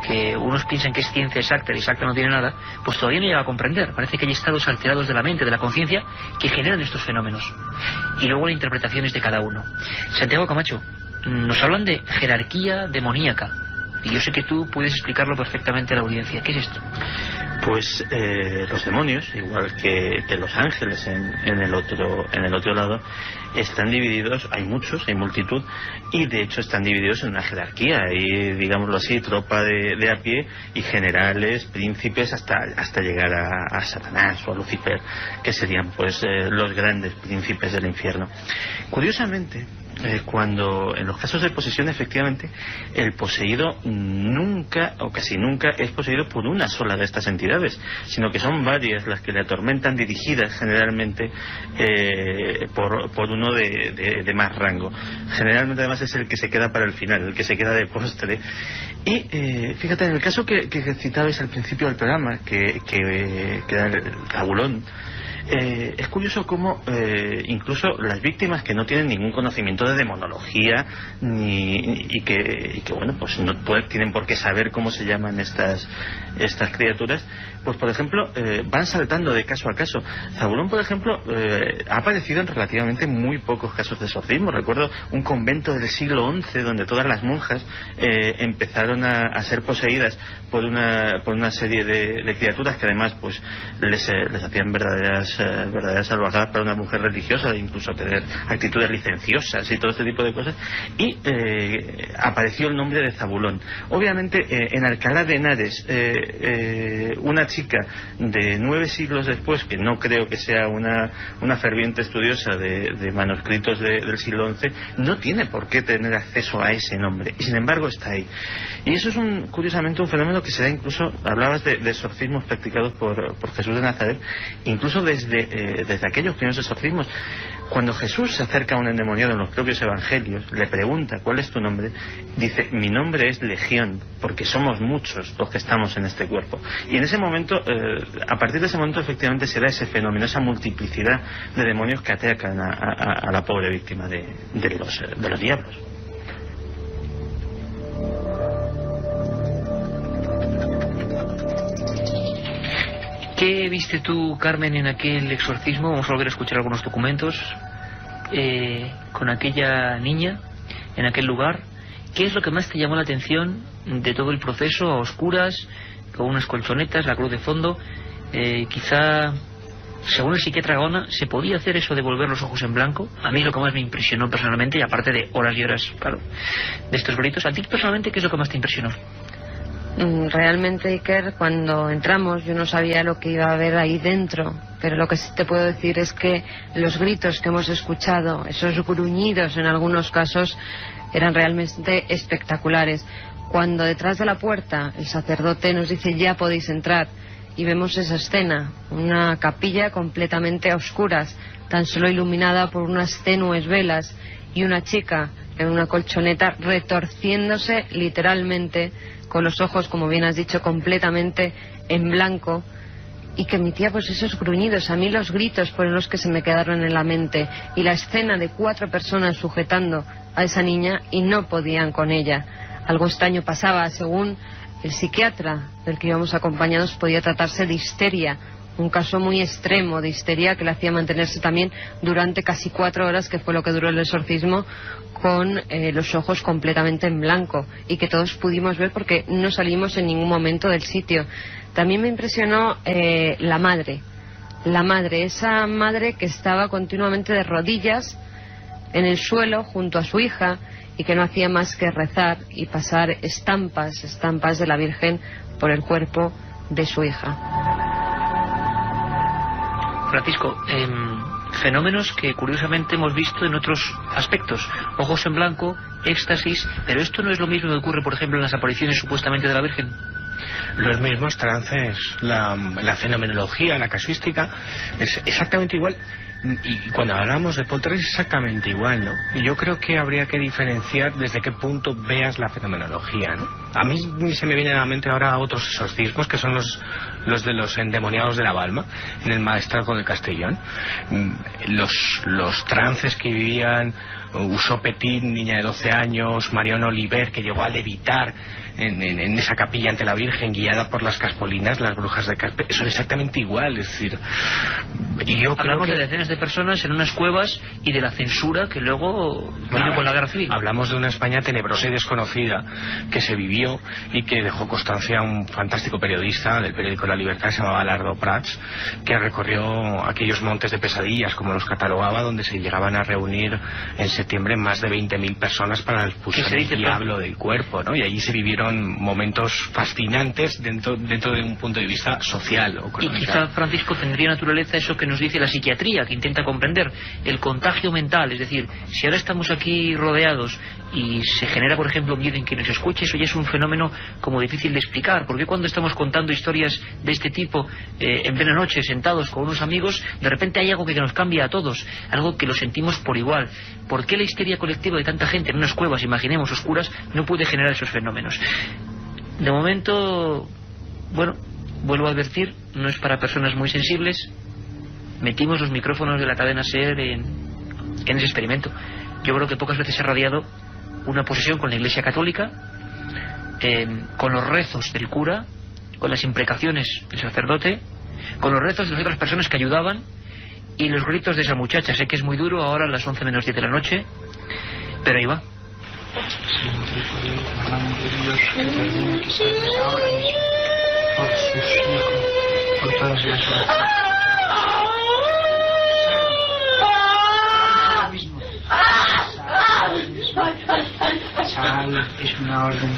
que unos piensan que es ciencia exacta y exacta no tiene nada, pues todavía no llega a comprender. Parece que hay estados alterados de la mente, de la conciencia, que generan estos fenómenos. Y luego las interpretaciones de cada uno. Santiago Camacho, nos hablan de jerarquía demoníaca. Y yo sé que tú puedes explicarlo perfectamente a la audiencia. ¿Qué es esto? Pues los demonios, igual que los ángeles en el otro lado, están divididos, hay muchos, hay multitud, y de hecho están divididos en una jerarquía, hay, digámoslo así, tropa de a pie y generales, príncipes, hasta llegar a Satanás o a Lucifer, que serían pues los grandes príncipes del infierno. Curiosamente, cuando en los casos de posesión, efectivamente, el poseído nunca o casi nunca es poseído por una sola de estas entidades, sino que son varias las que le atormentan, dirigidas generalmente por uno de más rango. Generalmente además es el que se queda para el final, el que se queda de postre. Y fíjate, en el caso que citabais al principio del programa, que era el Zabulón, es curioso cómo incluso las víctimas que no tienen ningún conocimiento de demonología y que bueno, pues no tienen por qué saber cómo se llaman estas criaturas, pues por ejemplo van saltando de caso a caso. Zabulón, por ejemplo, ha aparecido en relativamente muy pocos casos de exorcismo. Recuerdo un convento del siglo XI donde todas las monjas empezaron a ser poseídas por una serie de criaturas que además pues les hacían verdaderas salvajadas para una mujer religiosa, incluso tener actitudes licenciosas y todo este tipo de cosas, y apareció el nombre de Zabulón. Obviamente en Alcalá de Henares, una chica de 9 siglos después, que no creo que sea una ferviente estudiosa de manuscritos del siglo XI, no tiene por qué tener acceso a ese nombre, y sin embargo está ahí. Y eso es curiosamente un fenómeno que se da incluso, hablabas de exorcismos practicados por Jesús de Nazaret, incluso desde aquellos primeros exorcismos. Cuando Jesús se acerca a un endemoniado en los propios evangelios, le pregunta ¿cuál es tu nombre? Dice: mi nombre es Legión, porque somos muchos los que estamos en este cuerpo. Y en ese momento, a partir de ese momento, efectivamente se da ese fenómeno, esa multiplicidad de demonios que atacan a la pobre víctima de los diablos. ¿Qué viste tú, Carmen, en aquel exorcismo? Vamos a volver a escuchar algunos documentos con aquella niña en aquel lugar. ¿Qué es lo que más te llamó la atención de todo el proceso, a oscuras, con unas colchonetas, la cruz de fondo? Quizá, según el psiquiatra Gaona, ¿se podía hacer eso de volver los ojos en blanco? A mí lo que más me impresionó personalmente, y aparte de horas y horas, claro, de estos gritos, ¿a ti personalmente qué es lo que más te impresionó? Realmente, Iker, cuando entramos yo no sabía lo que iba a haber ahí dentro, pero lo que sí te puedo decir es que los gritos que hemos escuchado, esos gruñidos en algunos casos, eran realmente espectaculares. Cuando detrás de la puerta el sacerdote nos dice ya podéis entrar, y vemos esa escena, una capilla completamente a oscuras, tan solo iluminada por unas tenues velas, y una chica en una colchoneta retorciéndose literalmente, con los ojos, como bien has dicho, completamente en blanco, y que emitía pues esos gruñidos. A mí los gritos fueron los que se me quedaron en la mente, y la escena de 4 personas sujetando a esa niña y no podían con ella. Algo extraño pasaba. Según el psiquiatra del que íbamos acompañados, podía tratarse de histeria, un caso muy extremo de histeria que le hacía mantenerse también durante casi 4 horas, que fue lo que duró el exorcismo, con los ojos completamente en blanco, y que todos pudimos ver porque no salimos en ningún momento del sitio. También me impresionó la madre, esa madre que estaba continuamente de rodillas en el suelo junto a su hija, y que no hacía más que rezar y pasar estampas de la Virgen por el cuerpo de su hija. Francisco, fenómenos que curiosamente hemos visto en otros aspectos: ojos en blanco, éxtasis, pero esto no es lo mismo que ocurre, por ejemplo, en las apariciones supuestamente de la Virgen. Los mismos trances, la fenomenología, la casuística es exactamente igual. Y cuando hablamos de poltergeist es exactamente igual, ¿no? Y yo creo que habría que diferenciar desde qué punto veas la fenomenología, ¿no? A mí se me vienen a la mente ahora otros exorcismos, que son los de los endemoniados de la Balma, en el Maestrazgo de Castellón. Los trances que vivían Usó Petit, niña de 12 años, Marion Oliver, que llegó a levitar en esa capilla ante la Virgen, guiada por las Caspolinas, las brujas de Caspe, son exactamente igual. Es decir, yo hablamos creo que de decenas de personas en unas cuevas y de la censura que luego vino con la guerra civil. Hablamos de una España tenebrosa y desconocida que se vivió y que dejó constancia un fantástico periodista del periódico La Libertad, se llamaba Lardo Prats, que recorrió aquellos montes de pesadillas, como los catalogaba, donde se llegaban a reunir en septiembre más de 20.000 personas para expulsar el diablo del cuerpo, ¿no? Y allí se vivieron momentos fascinantes dentro de un punto de vista social o y quizá, Francisco, tendría naturaleza eso que nos dice la psiquiatría, que intenta comprender el contagio mental. Es decir, si ahora estamos aquí rodeados y se genera, por ejemplo, miedo en quien nos escuche, eso ya es un fenómeno como difícil de explicar. Porque cuando estamos contando historias de este tipo en plena noche, sentados con unos amigos, de repente hay algo que nos cambia a todos, algo que lo sentimos por igual. ¿Por qué la histeria colectiva de tanta gente en unas cuevas, imaginemos, oscuras, no puede generar esos fenómenos? De momento, bueno, vuelvo a advertir, no es para personas muy sensibles. Metimos los micrófonos de la cadena SER en ese experimento. Yo creo que pocas veces se ha radiado una posesión con la Iglesia Católica, con los rezos del cura, con las imprecaciones del sacerdote, con los rezos de las otras personas que ayudaban y los gritos de esa muchacha. Sé que es muy duro ahora a las 11 menos 10 de la noche, pero ahí va. Por sus hijos, por todas las horas. Sal es una orden.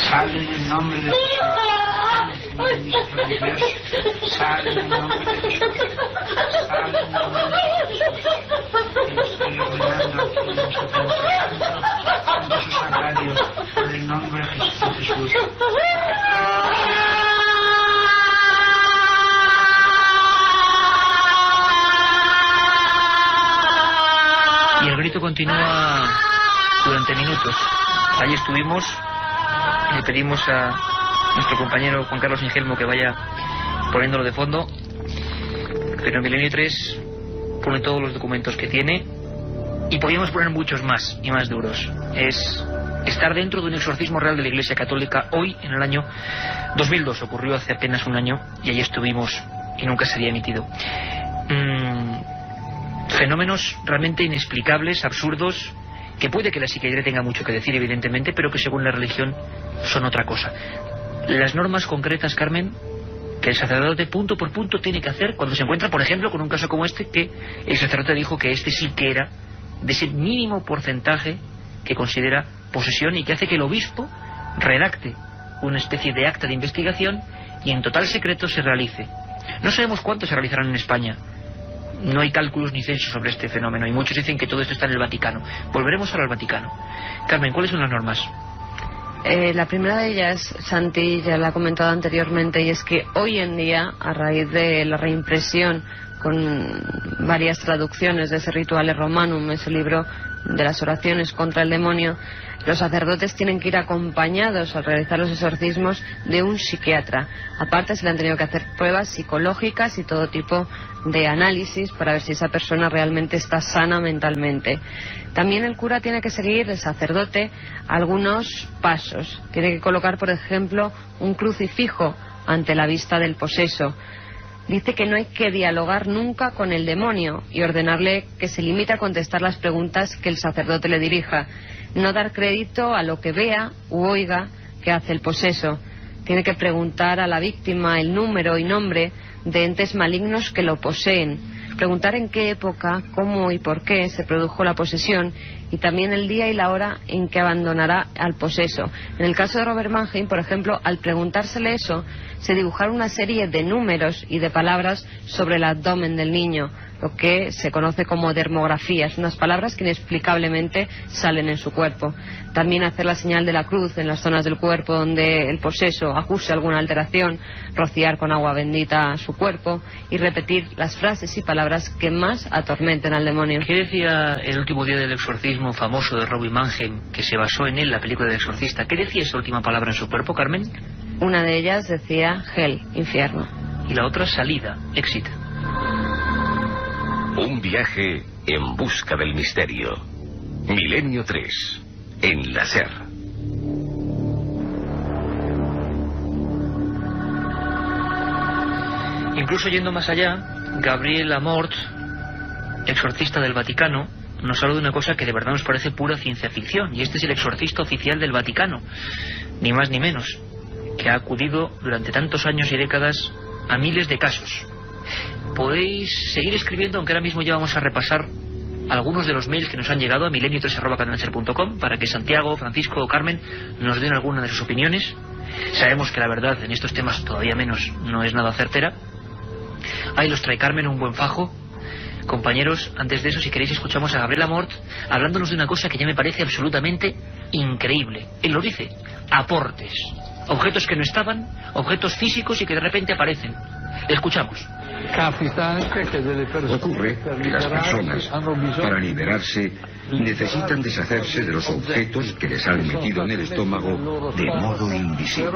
Sale en el nombre de Jesús. Sale en el nombre de Jesús. Sale en el nombre de Jesús. Estoy ordenando aquí en su sagrario, en el nombre de Jesús. Y el grito continúa durante minutos. Ahí estuvimos, le pedimos a nuestro compañero Juan Carlos Ingelmo que vaya poniéndolo de fondo, pero Milenio 3 pone todos los documentos que tiene y podríamos poner muchos más y más duros. Es estar dentro de un exorcismo real de la Iglesia Católica hoy, en el año 2002, ocurrió hace apenas un año y allí estuvimos y nunca se había emitido. Fenómenos realmente inexplicables, absurdos, que puede que la psiquiatría tenga mucho que decir, evidentemente, pero que según la religión son otra cosa. Las normas concretas, Carmen, que el sacerdote punto por punto tiene que hacer cuando se encuentra, por ejemplo, con un caso como este, que el sacerdote dijo que este sí que era de ese mínimo porcentaje que considera posesión y que hace que el obispo redacte una especie de acta de investigación y en total secreto se realice. No sabemos cuántos se realizarán en España. No hay cálculos ni censos sobre este fenómeno y muchos dicen que todo esto está en el Vaticano. Volveremos ahora al Vaticano. Carmen, ¿cuáles son las normas? La primera de ellas, Santi ya la ha comentado anteriormente, y es que hoy en día, a raíz de la reimpresión con varias traducciones de ese Rituale Romanum, ese libro de las oraciones contra el demonio, los sacerdotes tienen que ir acompañados al realizar los exorcismos de un psiquiatra. Aparte se le han tenido que hacer pruebas psicológicas y todo tipo de análisis para ver si esa persona realmente está sana mentalmente. También el cura tiene que seguir, el sacerdote, algunos pasos. Tiene que colocar, por ejemplo, un crucifijo ante la vista del poseso. Dice que no hay que dialogar nunca con el demonio y ordenarle que se limite a contestar las preguntas que el sacerdote le dirija. No dar crédito a lo que vea u oiga que hace el poseso. Tiene que preguntar a la víctima el número y nombre de entes malignos que lo poseen. Preguntar en qué época, cómo y por qué se produjo la posesión y también el día y la hora en que abandonará al poseso. En el caso de Robert Mannheim, por ejemplo, al preguntársele eso, se dibujaron una serie de números y de palabras sobre el abdomen del niño. lo que se conoce como dermografías, unas palabras que inexplicablemente salen en su cuerpo. También hacer la señal de la cruz en las zonas del cuerpo donde el poseso acuse alguna alteración, rociar con agua bendita su cuerpo y repetir las frases y palabras que más atormenten al demonio. ¿Qué decía el último día del exorcismo famoso de Robbie Mannheim, que se basó en él la película del exorcista? ¿Qué decía esa última palabra en su cuerpo, Carmen? Una de ellas decía hell, infierno. Y la otra salida, exit. Un viaje en busca del misterio. Milenio 3, en la SER. Incluso yendo más allá, Gabriel Amort, exorcista del Vaticano, nos habla de una cosa que de verdad nos parece pura ciencia ficción, y este es el exorcista oficial del Vaticano, ni más ni menos, que ha acudido durante tantos años y décadas a miles de casos. Podéis seguir escribiendo, aunque ahora mismo ya vamos a repasar algunos de los mails que nos han llegado a milenio3@cadenaser.com para que Santiago, Francisco o Carmen nos den alguna de sus opiniones. Sabemos que la verdad en estos temas todavía menos no es nada certera. Ahí los trae Carmen un buen fajo. Compañeros, antes de eso, si queréis, escuchamos a Gabriel Amort hablándonos de una cosa que ya me parece absolutamente increíble. Él lo dice: aportes. Objetos que no estaban, objetos físicos y que de repente aparecen. Escuchamos. Ocurre que las personas, para liberarse, necesitan deshacerse de los objetos que les han metido en el estómago de modo invisible.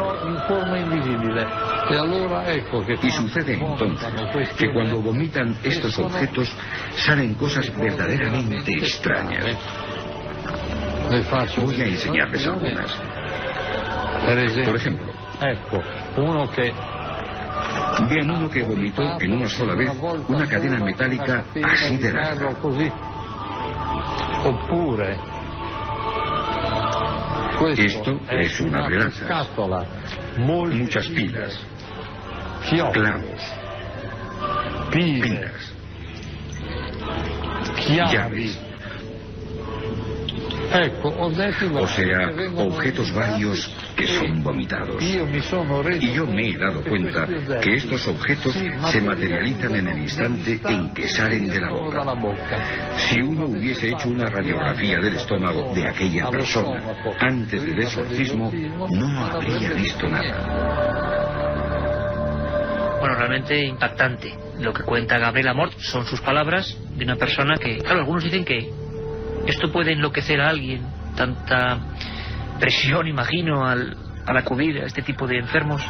Y sucede entonces que cuando vomitan estos objetos salen cosas verdaderamente extrañas. Voy a enseñarles algunas. Por ejemplo, vean uno que vomitó en una sola vez una cadena metálica así de larga. Esto es una relaza, muchas pilas, clavos, pinzas, llaves, o sea, objetos varios que son vomitados. Y yo me he dado cuenta que estos objetos se materializan en el instante en que salen de la boca. Si uno hubiese hecho una radiografía del estómago de aquella persona antes del exorcismo, no habría visto nada. Bueno, realmente impactante lo que cuenta Gabriel Amort. Son sus palabras de una persona que, claro, algunos dicen que esto puede enloquecer a alguien, tanta presión, imagino, al acudir a este tipo de enfermos.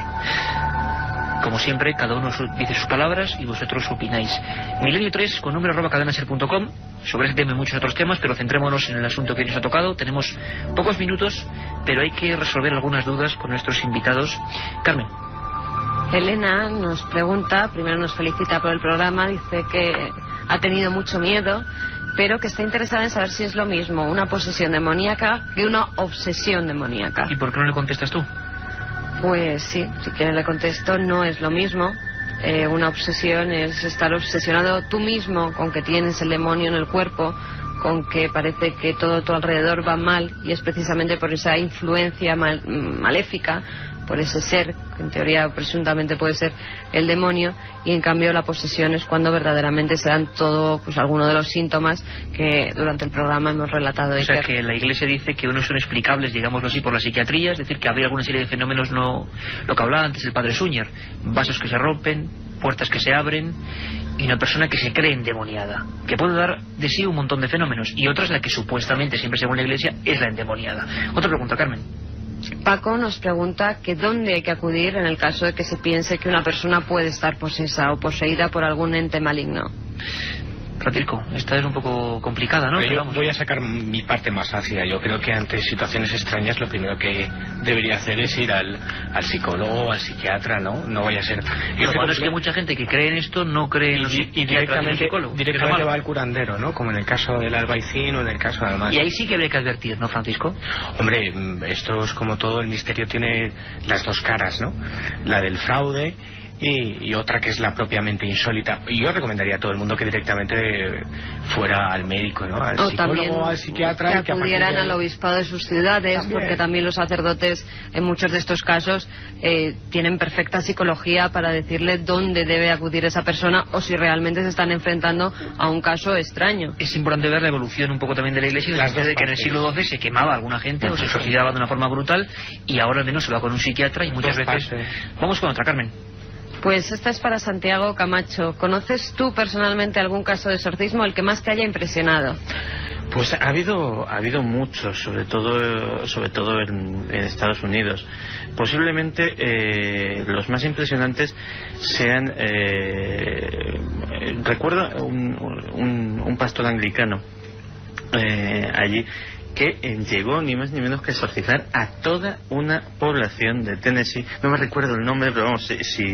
Como siempre, cada uno dice sus palabras y vosotros opináis. Milenio 3, con número @cadenaser.com, sobre este tema y muchos otros temas, pero centrémonos en el asunto que nos ha tocado. Tenemos pocos minutos, pero hay que resolver algunas dudas con nuestros invitados. Carmen. Elena nos pregunta, primero nos felicita por el programa, dice que ha tenido mucho miedo, pero que está interesada en saber si es lo mismo una posesión demoníaca que una obsesión demoníaca. ¿Y por qué no le contestas tú? Pues sí, si quieren le contesto, no es lo mismo. Una obsesión es estar obsesionado tú mismo con que tienes el demonio en el cuerpo, con que parece que todo a tu alrededor va mal, y es precisamente por esa influencia maléfica, por ese ser, que en teoría presuntamente puede ser el demonio, y en cambio la posesión es cuando verdaderamente se dan todo, pues algunos de los síntomas que durante el programa hemos relatado. O sea que la Iglesia dice que unos son explicables, digámoslo así, por la psiquiatría, es decir, que habría alguna serie de fenómenos, no lo que hablaba antes el padre Suñer, vasos que se rompen, puertas que se abren, y una persona que se cree endemoniada, que puede dar de sí un montón de fenómenos, y otra es la que supuestamente, siempre según la Iglesia, es la endemoniada. Otra pregunta, Carmen. Paco nos pregunta que dónde hay que acudir en el caso de que se piense que una persona puede estar posesa o poseída por algún ente maligno. Francisco, esta es un poco complicada, ¿no? Yo voy a sacar mi parte más ácida. Yo creo que ante situaciones extrañas lo primero que debería hacer es ir al psicólogo, al psiquiatra, ¿no? No vaya a ser... Lo malo es que mucha gente que cree en esto no cree en los directamente va al curandero, ¿no? Como en el caso del Albaicín o en el caso de Almansa. Y ahí sí que habría que advertir, ¿no, Francisco? Hombre, esto es como todo, el misterio tiene las dos caras, ¿no? La del fraude Y otra que es la propiamente insólita. Y yo recomendaría a todo el mundo que directamente fuera al médico, ¿no? Al psicólogo, al psiquiatra. Que acudieran al obispado de sus ciudades, porque también los sacerdotes, en muchos de estos casos, tienen perfecta psicología para decirle dónde debe acudir esa persona o si realmente se están enfrentando a un caso extraño. Es importante ver la evolución un poco también de la Iglesia, en el sentido de que en el siglo XII se quemaba a alguna gente o se exorcizaba de una forma brutal, y ahora al menos se va con un psiquiatra y muchas veces... Vamos con otra, Carmen. Pues esta es para Santiago Camacho. ¿Conoces tú personalmente algún caso de exorcismo, el que más te haya impresionado? Pues ha habido muchos, sobre todo en Estados Unidos. Posiblemente los más impresionantes sean... recuerdo un pastor anglicano allí que llegó ni más ni menos que exorcizar a toda una población de Tennessee. No me recuerdo el nombre, pero vamos, si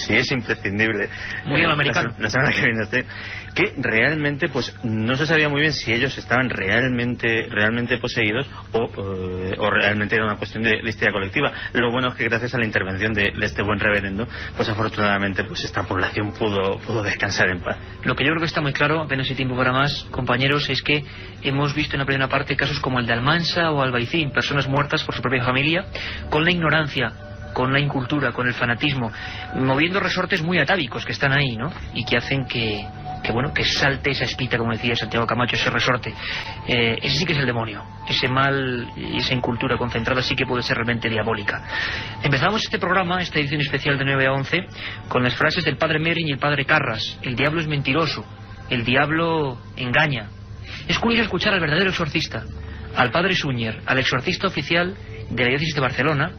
es imprescindible. Muy bien, americano. La semana que viene, que realmente pues no se sabía muy bien si ellos estaban realmente poseídos o realmente era una cuestión de histeria colectiva. Lo bueno es que gracias a la intervención de este buen reverendo, pues afortunadamente pues esta población pudo descansar en paz. Lo que yo creo que está muy claro, apenas hay tiempo para más, compañeros, es que hemos visto en la primera parte casos como el de Almansa o Albaicín, personas muertas por su propia familia, con la ignorancia, con la incultura, con el fanatismo, moviendo resortes muy atávicos que están ahí, ¿no? Y que hacen que salte esa espita, como decía Santiago Camacho, ese resorte. Ese sí que es el demonio. Ese mal y esa incultura concentrada sí que puede ser realmente diabólica. Empezamos este programa, esta edición especial de 9 a 11, con las frases del padre Merin y el padre Carras. El diablo es mentiroso, el diablo engaña. Es curioso escuchar al verdadero exorcista, al padre Suñer, al exorcista oficial de la diócesis de Barcelona,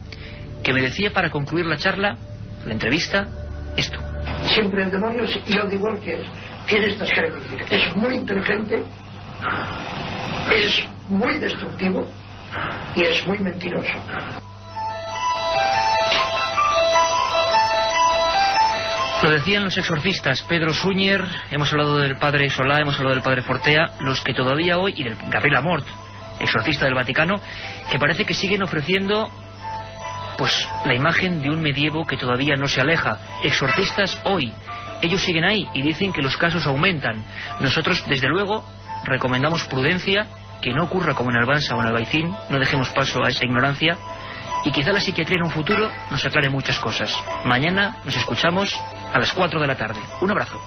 que me decía para concluir la charla, la entrevista, esto. Siempre el demonio, yo digo que tiene estas características. Es muy inteligente, es muy destructivo y es muy mentiroso. Lo decían los exorcistas, Pedro Suñer, hemos hablado del padre Solá, hemos hablado del padre Fortea, los que todavía hoy, y del Gabriel Amort, exorcista del Vaticano, que parece que siguen ofreciendo pues la imagen de un medievo que todavía no se aleja. Exorcistas hoy, ellos siguen ahí y dicen que los casos aumentan. Nosotros, desde luego, recomendamos prudencia, que no ocurra como en Almansa o en Albaicín, no dejemos paso a esa ignorancia, y quizá la psiquiatría en un futuro nos aclare muchas cosas. Mañana nos escuchamos a las 4 de la tarde. Un abrazo.